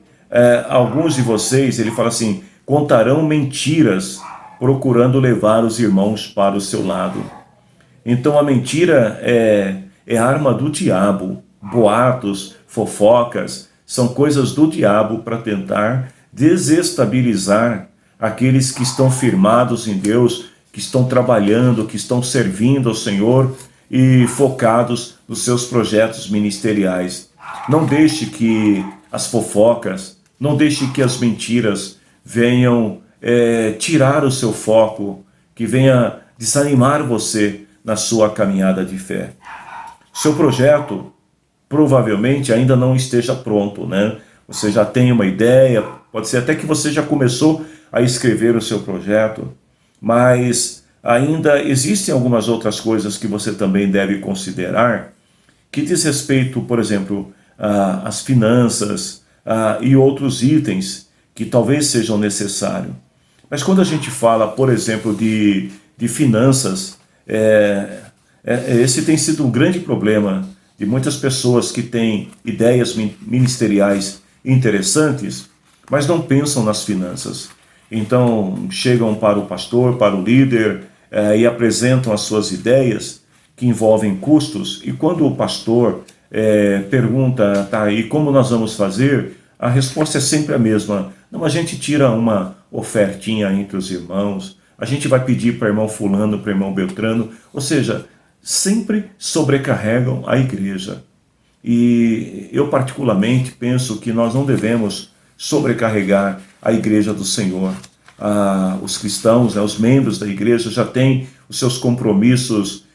alguns de vocês, ele fala assim, contarão mentiras, procurando levar os irmãos para o seu lado. Então a mentira é arma do diabo. Boatos, fofocas, são coisas do diabo para tentar desestabilizar aqueles que estão firmados em Deus, que estão trabalhando, que estão servindo ao Senhor e focados nos seus projetos ministeriais. Não deixe que as fofocas, não deixe que as mentiras venham tirar o seu foco, que venha desanimar você na sua caminhada de fé. Seu projeto provavelmente ainda não esteja pronto, né? Você já tem uma ideia, pode ser até que você já começou a escrever o seu projeto, mas ainda existem algumas outras coisas que você também deve considerar, que diz respeito, por exemplo, às finanças e outros itens que talvez sejam necessários. Mas quando a gente fala, por exemplo, de finanças, esse tem sido um grande problema de muitas pessoas que têm ideias ministeriais interessantes, mas não pensam nas finanças. Então, chegam para o pastor, para o líder, e apresentam as suas ideias que envolvem custos, e quando o pastor pergunta, tá, e como nós vamos fazer? A resposta é sempre a mesma. Não, a gente tira uma ofertinha entre os irmãos, a gente vai pedir para irmão fulano, para irmão Beltrano, ou seja, sempre sobrecarregam a igreja. E eu particularmente penso que nós não devemos sobrecarregar a igreja do Senhor. Os cristãos, os membros da igreja já têm os seus compromissos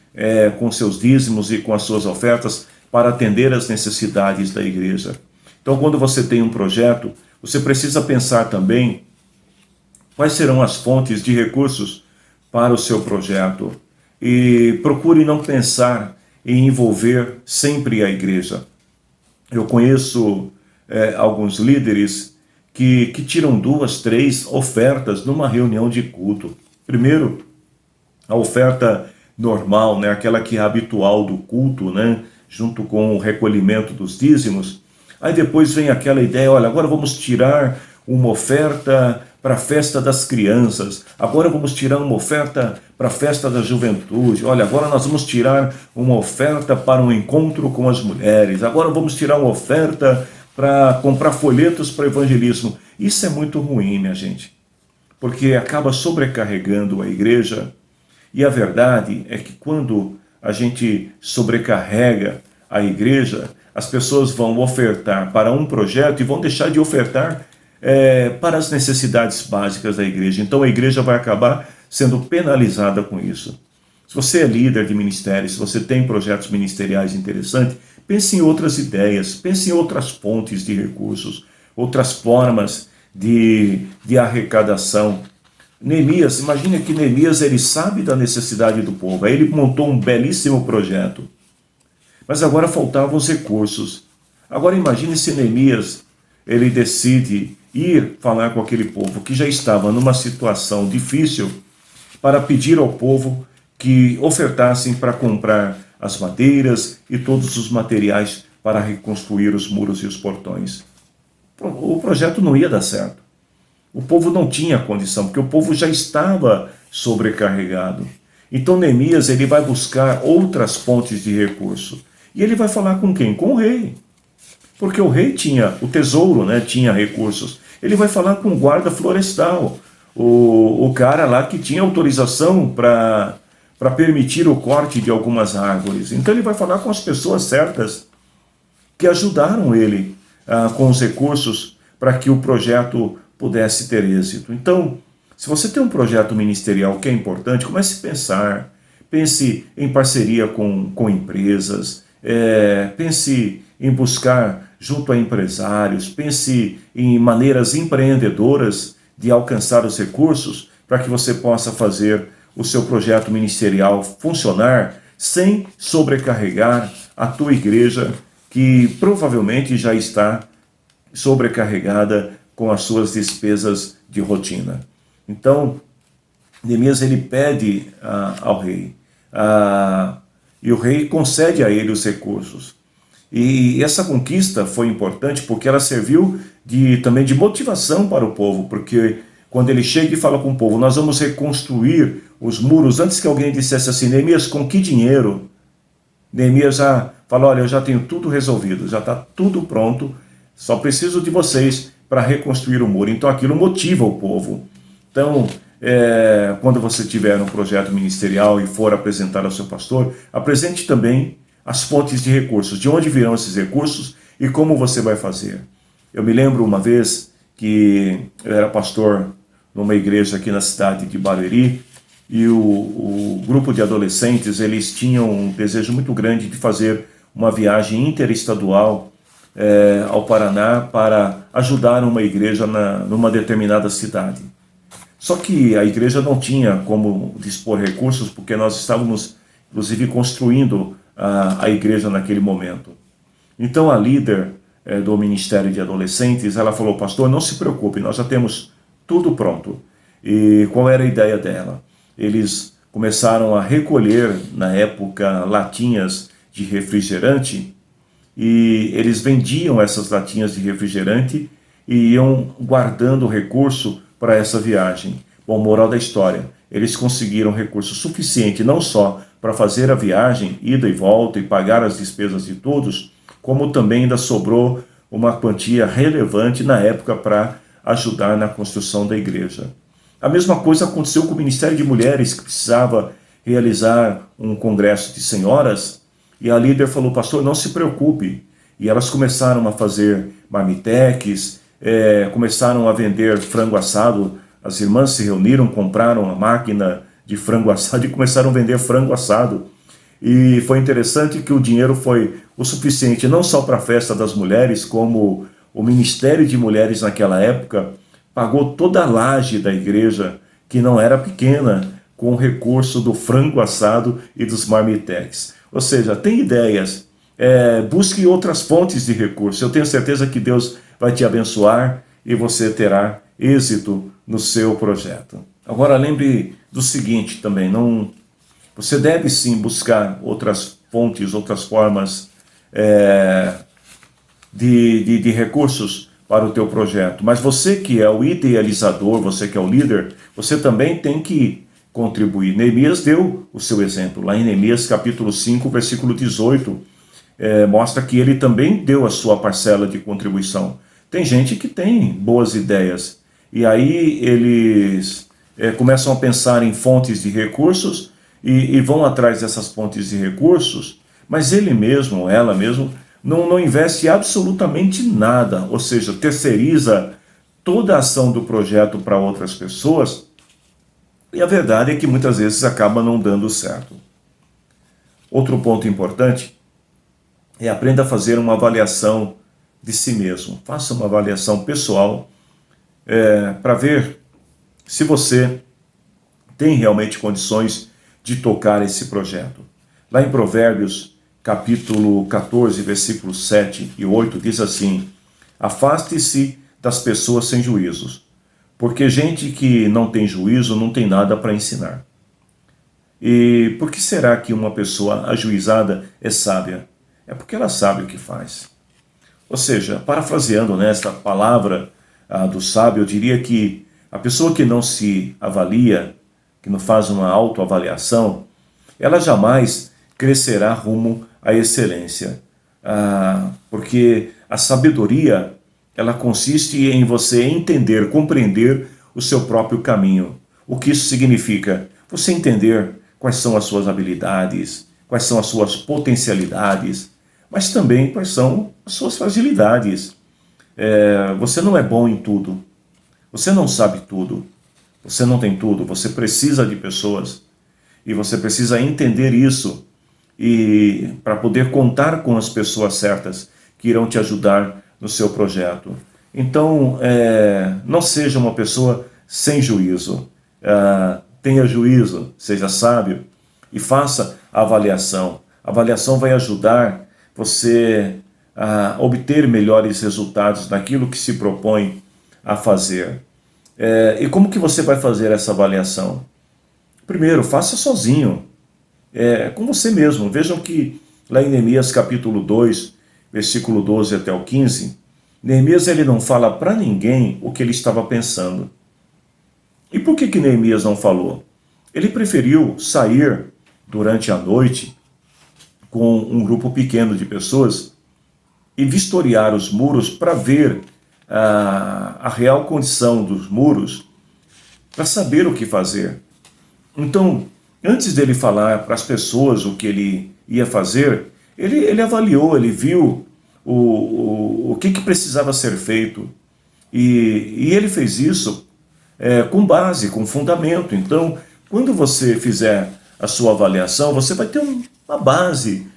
com seus dízimos e com as suas ofertas para atender às necessidades da igreja. Então, quando você tem um projeto, você precisa pensar também quais serão as fontes de recursos para o seu projeto. E procure não pensar em envolver sempre a igreja. Eu conheço alguns líderes que tiram 2, 3 ofertas numa reunião de culto. Primeiro, a oferta normal, né, aquela que é habitual do culto, né, junto com o recolhimento dos dízimos. Aí depois vem aquela ideia, olha, agora vamos tirar uma oferta para a festa das crianças, agora vamos tirar uma oferta para a festa da juventude, olha, agora nós vamos tirar uma oferta para um encontro com as mulheres, agora vamos tirar uma oferta para comprar folhetos para evangelismo. Isso é muito ruim, minha gente, porque acaba sobrecarregando a igreja, e a verdade é que quando a gente sobrecarrega a igreja, as pessoas vão ofertar para um projeto e vão deixar de ofertar para as necessidades básicas da igreja. Então a igreja vai acabar sendo penalizada com isso. Se você é líder de ministério, se você tem projetos ministeriais interessantes, pense em outras ideias, pense em outras fontes de recursos, outras formas de arrecadação. Neemias, imagine que Neemias, ele sabe da necessidade do povo, aí ele montou um belíssimo projeto, mas agora faltavam os recursos. Agora imagine se Neemias, ele decide ir falar com aquele povo que já estava numa situação difícil, para pedir ao povo que ofertassem para comprar as madeiras e todos os materiais para reconstruir os muros e os portões. O projeto não ia dar certo. O povo não tinha condição, porque o povo já estava sobrecarregado. Então Neemias, ele vai buscar outras fontes de recurso. E ele vai falar com quem? Com o rei. Porque o rei tinha o tesouro, né? Tinha recursos. Ele vai falar com o guarda florestal, o cara lá que tinha autorização para permitir o corte de algumas árvores. Então ele vai falar com as pessoas certas que ajudaram ele com os recursos para que o projeto pudesse ter êxito. Então, se você tem um projeto ministerial que é importante, comece a pensar. Pense em parceria com empresas, pense em buscar junto a empresários, pense em maneiras empreendedoras de alcançar os recursos para que você possa fazer o seu projeto ministerial funcionar sem sobrecarregar a tua igreja, que provavelmente já está sobrecarregada com as suas despesas de rotina. Então, Neemias ele pede ao rei, e o rei concede a ele os recursos. E essa conquista foi importante porque ela serviu também de motivação para o povo, porque quando ele chega e fala com o povo, nós vamos reconstruir os muros, antes que alguém dissesse assim, Neemias, com que dinheiro? Neemias já fala, olha, eu já tenho tudo resolvido, já está tudo pronto, só preciso de vocês para reconstruir o muro. Então aquilo motiva o povo. Então, quando você tiver um projeto ministerial e for apresentar ao seu pastor, apresente também as fontes de recursos, de onde virão esses recursos e como você vai fazer. Eu me lembro uma vez que eu era pastor numa igreja aqui na cidade de Barueri, e o grupo de adolescentes, eles tinham um desejo muito grande de fazer uma viagem interestadual ao Paraná para ajudar uma igreja numa determinada cidade. Só que a igreja não tinha como dispor recursos, porque nós estávamos, inclusive, construindo a igreja naquele momento. Então a líder do Ministério de Adolescentes, ela falou, pastor, não se preocupe, nós já temos tudo pronto. E qual era a ideia dela? Eles começaram a recolher, na época, latinhas de refrigerante, e eles vendiam essas latinhas de refrigerante e iam guardando o recurso para essa viagem. Bom, moral da história, eles conseguiram recurso suficiente não só para fazer a viagem, ida e volta, e pagar as despesas de todos, como também ainda sobrou uma quantia relevante na época para ajudar na construção da igreja. A mesma coisa aconteceu com o Ministério de Mulheres, que precisava realizar um congresso de senhoras, e a líder falou, pastor, não se preocupe. E elas começaram a fazer marmitex, começaram a vender frango assado. As irmãs se reuniram, compraram uma máquina de frango assado e começaram a vender frango assado. E foi interessante que o dinheiro foi o suficiente não só para a festa das mulheres, como o Ministério de Mulheres naquela época pagou toda a laje da igreja, que não era pequena, com o recurso do frango assado e dos marmitex. Ou seja, tem ideias, busque outras fontes de recursos. Eu tenho certeza que Deus vai te abençoar e você terá êxito no seu projeto. Agora lembre do seguinte também, você deve sim buscar outras fontes, outras formas de recursos para o teu projeto. Mas você que é o idealizador, você que é o líder, você também tem que contribuir. Neemias deu o seu exemplo. Lá em Neemias capítulo 5, versículo 18, mostra que ele também deu a sua parcela de contribuição. Tem gente que tem boas ideias, e aí eles começam a pensar em fontes de recursos, e vão atrás dessas fontes de recursos, mas ele mesmo, ou ela mesmo, não investe absolutamente nada, ou seja, terceiriza toda a ação do projeto para outras pessoas, e a verdade é que muitas vezes acaba não dando certo. Outro ponto importante é aprenda a fazer uma avaliação de si mesmo. Faça uma avaliação pessoal para ver se você tem realmente condições de tocar esse projeto. Lá em Provérbios, capítulo 14, versículos 7 e 8, diz assim: afaste-se das pessoas sem juízos, porque gente que não tem juízo não tem nada para ensinar. E por que será que uma pessoa ajuizada é sábia? É porque ela sabe o que faz. Ou seja, parafraseando esta palavra do sábio, eu diria que a pessoa que não se avalia, que não faz uma autoavaliação, ela jamais crescerá rumo à excelência. Porque a sabedoria, ela consiste em você entender, compreender o seu próprio caminho. O que isso significa? Você entender quais são as suas habilidades, quais são as suas potencialidades, mas também quais são as suas fragilidades. Você não é bom em tudo, você não sabe tudo, você não tem tudo, você precisa de pessoas, e você precisa entender isso, e para poder contar com as pessoas certas que irão te ajudar no seu projeto. Então, não seja uma pessoa sem juízo, tenha juízo, seja sábio e faça a avaliação. A avaliação vai ajudar você a obter melhores resultados naquilo que se propõe a fazer. E como que você vai fazer essa avaliação? Primeiro, faça sozinho, com você mesmo. Vejam que lá em Neemias capítulo 2, versículo 12 até o 15, Neemias ele não fala para ninguém o que ele estava pensando. E por que Neemias não falou? Ele preferiu sair durante a noite com um grupo pequeno de pessoas e vistoriar os muros para ver a real condição dos muros, para saber o que fazer. Então, antes dele falar para as pessoas o que ele ia fazer, ele avaliou, ele viu o que precisava ser feito. E ele fez isso com base, com fundamento. Então, quando você fizer a sua avaliação, você vai ter uma base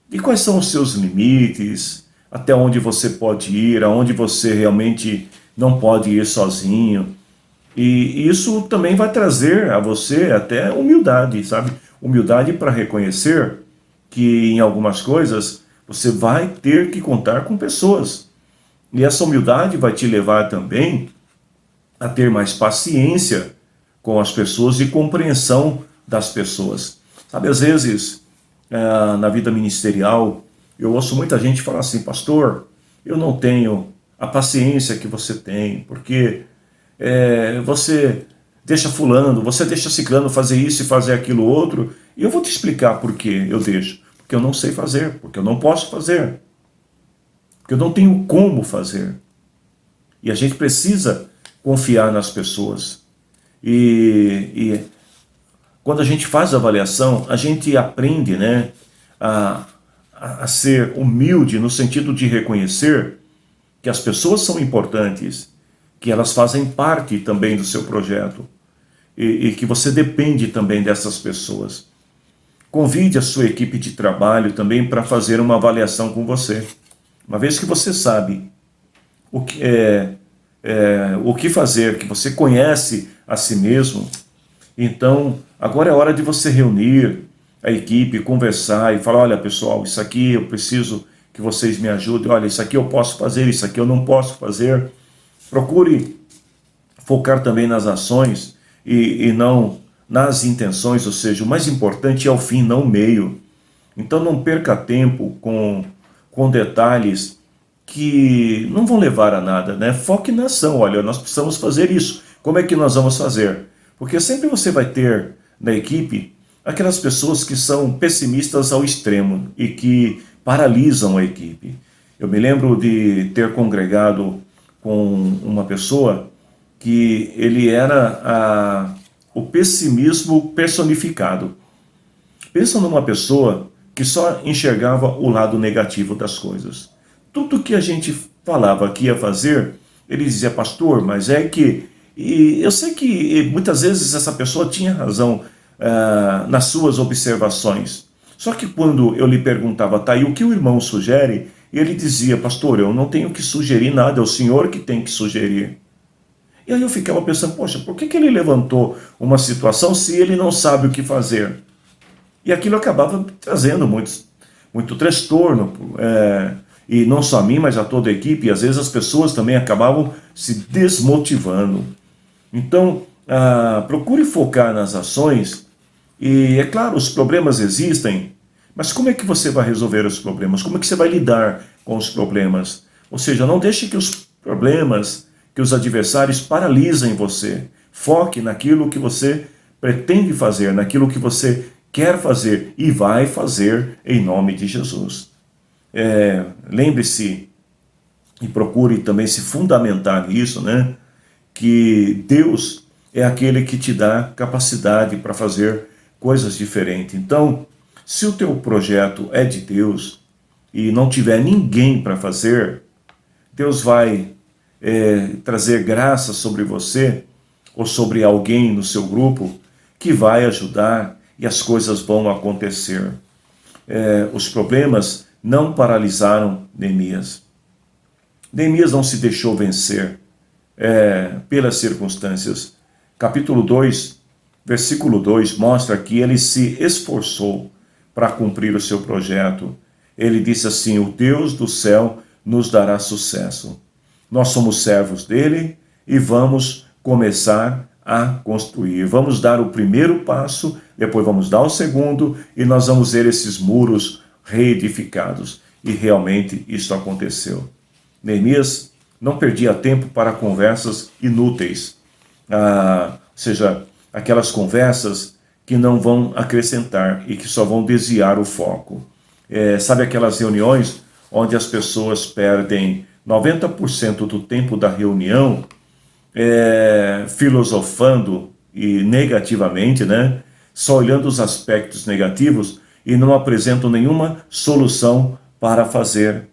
de quais são os seus limites, até onde você pode ir, aonde você realmente não pode ir sozinho. E isso também vai trazer a você até humildade, sabe? Humildade para reconhecer que em algumas coisas você vai ter que contar com pessoas. E essa humildade vai te levar também a ter mais paciência com as pessoas e compreensão das pessoas. Sabe, às vezes, na vida ministerial, eu ouço muita gente falar assim: pastor, eu não tenho a paciência que você tem, porque você deixa fulano, você deixa ciclano fazer isso e fazer aquilo outro, e eu vou te explicar por que eu deixo. Porque eu não sei fazer, porque eu não posso fazer, porque eu não tenho como fazer. E a gente precisa confiar nas pessoas. E quando a gente faz a avaliação, a gente aprende, né, a ser humilde no sentido de reconhecer que as pessoas são importantes, que elas fazem parte também do seu projeto e que você depende também dessas pessoas. Convide a sua equipe de trabalho também para fazer uma avaliação com você. Uma vez que você sabe o que fazer, que você conhece a si mesmo, então agora é hora de você reunir a equipe, conversar e falar: olha pessoal, isso aqui eu preciso que vocês me ajudem, olha, isso aqui eu posso fazer, isso aqui eu não posso fazer. Procure focar também nas ações e não nas intenções, ou seja, o mais importante é o fim, não o meio. Então não perca tempo com detalhes que não vão levar a nada, né? Foque na ação. Olha, nós precisamos fazer isso. Como é que nós vamos fazer? Porque sempre você vai ter na equipe aquelas pessoas que são pessimistas ao extremo e que paralisam a equipe. Eu me lembro de ter congregado com uma pessoa que ele era o pessimismo personificado. Pensa numa pessoa que só enxergava o lado negativo das coisas. Tudo que a gente falava que ia fazer, ele dizia: pastor, mas é que... E eu sei que muitas vezes essa pessoa tinha razão nas suas observações. Só que quando eu lhe perguntava: tá, e o que o irmão sugere? Ele dizia: pastor, eu não tenho que sugerir nada, é o senhor que tem que sugerir. E aí eu ficava pensando: poxa, por que ele levantou uma situação se ele não sabe o que fazer? E aquilo acabava trazendo muito transtorno, e não só a mim, mas a toda a equipe, e às vezes as pessoas também acabavam se desmotivando. Então, procure focar nas ações, e é claro, os problemas existem, mas como é que você vai resolver os problemas? Como é que você vai lidar com os problemas? Ou seja, não deixe que os problemas, que os adversários paralisem você. Foque naquilo que você pretende fazer, naquilo que você quer fazer e vai fazer em nome de Jesus. Lembre-se e procure também se fundamentar nisso, né? Que Deus é aquele que te dá capacidade para fazer coisas diferentes. Então, se o teu projeto é de Deus e não tiver ninguém para fazer, Deus vai trazer graça sobre você ou sobre alguém no seu grupo que vai ajudar e as coisas vão acontecer. Os problemas não paralisaram Neemias. Neemias não se deixou vencer pelas circunstâncias. Capítulo 2, versículo 2, mostra que ele se esforçou para cumprir o seu projeto. ele disse assim: o Deus do céu nos dará sucesso. Nós somos servos dele e vamos começar a construir. Vamos dar o primeiro passo, depois vamos dar o segundo e nós vamos ver esses muros reedificados. E realmente isso aconteceu. Neemias não perdia tempo para conversas inúteis, ou seja, aquelas conversas que não vão acrescentar e que só vão desviar o foco. Sabe aquelas reuniões onde as pessoas perdem 90% do tempo da reunião filosofando e negativamente, né? Só olhando os aspectos negativos e não apresentam nenhuma solução para fazer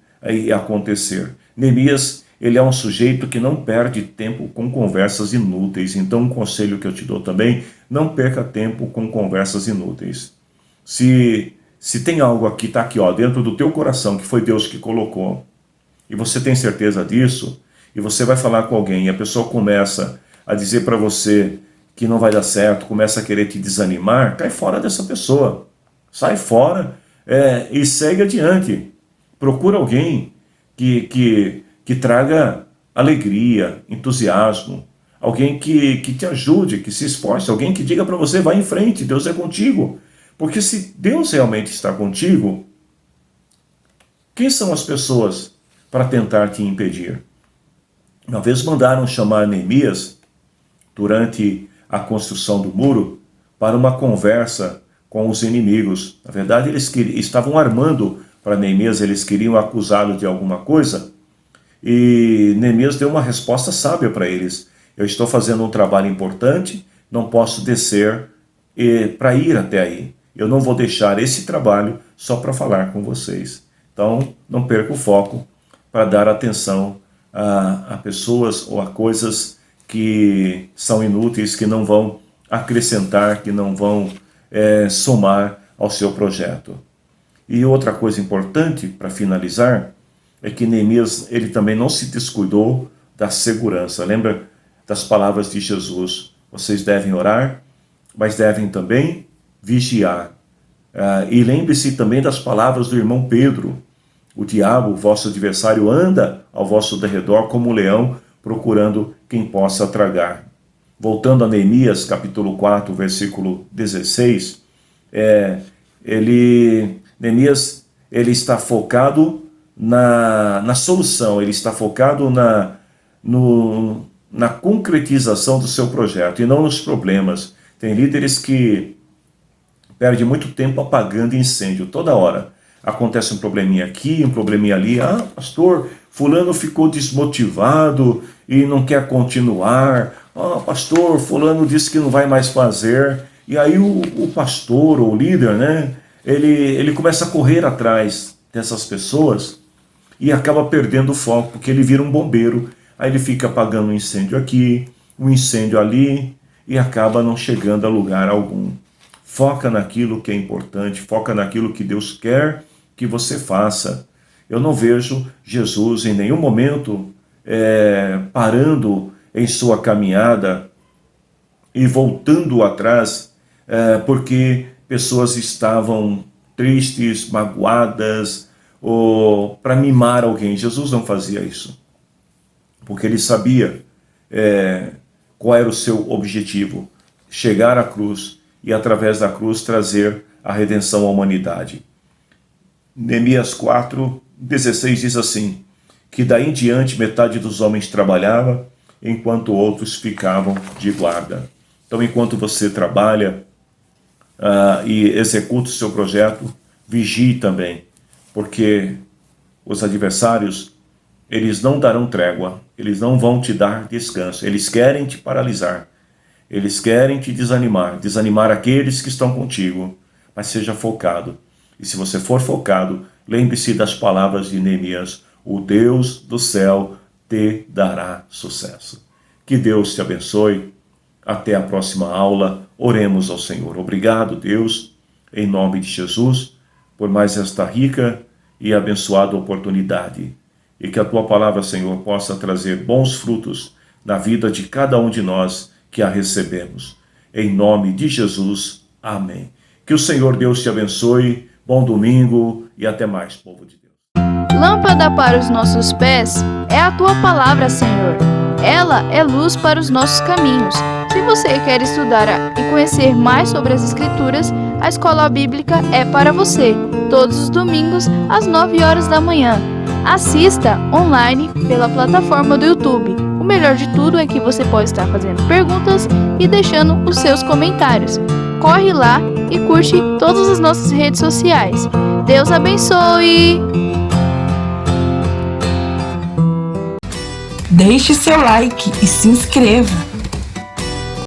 acontecer. Neemias, ele é um sujeito que não perde tempo com conversas inúteis. Então, um conselho que eu te dou também: não perca tempo com conversas inúteis. Se tem algo aqui, está aqui, dentro do teu coração, que foi Deus que colocou, e você tem certeza disso, e você vai falar com alguém, e a pessoa começa a dizer para você que não vai dar certo, começa a querer te desanimar, cai fora dessa pessoa. Sai fora e segue adiante. Procura alguém que traga alegria, entusiasmo, alguém que te ajude, que se esforce, alguém que diga para você: vai em frente, Deus é contigo. Porque se Deus realmente está contigo, quem são as pessoas para tentar te impedir? Uma vez mandaram chamar Neemias, durante a construção do muro, para uma conversa com os inimigos. Na verdade, eles estavam armando para Neemias, eles queriam acusá-lo de alguma coisa, e Neemias deu uma resposta sábia para eles: eu estou fazendo um trabalho importante, não posso descer para ir até aí. Eu não vou deixar esse trabalho só para falar com vocês. Então, não perca o foco para dar atenção a pessoas ou a coisas que são inúteis, que não vão acrescentar, que não vão somar ao seu projeto. E outra coisa importante, para finalizar, é que Neemias, ele também não se descuidou da segurança. Lembra das palavras de Jesus: vocês devem orar, mas devem também vigiar. E lembre-se também das palavras do irmão Pedro: o diabo, vosso adversário, anda ao vosso derredor como um leão, procurando quem possa tragar. Voltando a Neemias, capítulo 4, versículo 16, Neemias, ele está focado na solução, ele está focado na concretização do seu projeto e não nos problemas. Tem líderes que perdem muito tempo apagando incêndio. Toda hora acontece um probleminha aqui, um probleminha ali. Pastor, fulano ficou desmotivado e não quer continuar. Pastor, fulano disse que não vai mais fazer. E aí o pastor ou o líder, né, ele começa a correr atrás dessas pessoas e acaba perdendo o foco, porque ele vira um bombeiro. Aí ele fica apagando um incêndio aqui, um incêndio ali, e acaba não chegando a lugar algum. Foca naquilo que é importante, foca naquilo que Deus quer que você faça. Eu não vejo Jesus em nenhum momento parando em sua caminhada e voltando atrás, porque pessoas estavam tristes, magoadas, ou para mimar alguém. Jesus não fazia isso, porque ele sabia qual era o seu objetivo: chegar à cruz e através da cruz trazer a redenção à humanidade. Neemias 4:16 diz assim: que daí em diante metade dos homens trabalhava, enquanto outros ficavam de guarda. Então, enquanto você trabalha e executa o seu projeto, vigie também, porque os adversários, eles não darão trégua, eles não vão te dar descanso, eles querem te paralisar, eles querem te desanimar aqueles que estão contigo, mas seja focado. E se você for focado, lembre-se das palavras de Neemias: o Deus do céu te dará sucesso. Que Deus te abençoe. Até a próxima aula. Oremos ao Senhor. Obrigado, Deus, em nome de Jesus, por mais esta rica e abençoada oportunidade. E que a tua palavra, Senhor, possa trazer bons frutos na vida de cada um de nós que a recebemos. Em nome de Jesus. Amém. Que o Senhor Deus te abençoe. Bom domingo e até mais, povo de Deus. Lâmpada para os nossos pés é a tua palavra, Senhor. Ela é luz para os nossos caminhos. Se você quer estudar e conhecer mais sobre as Escrituras, a Escola Bíblica é para você, todos os domingos às 9 horas da manhã. Assista online pela plataforma do YouTube. O melhor de tudo é que você pode estar fazendo perguntas e deixando os seus comentários. Corre lá e curte todas as nossas redes sociais. Deus abençoe! Deixe seu like e se inscreva.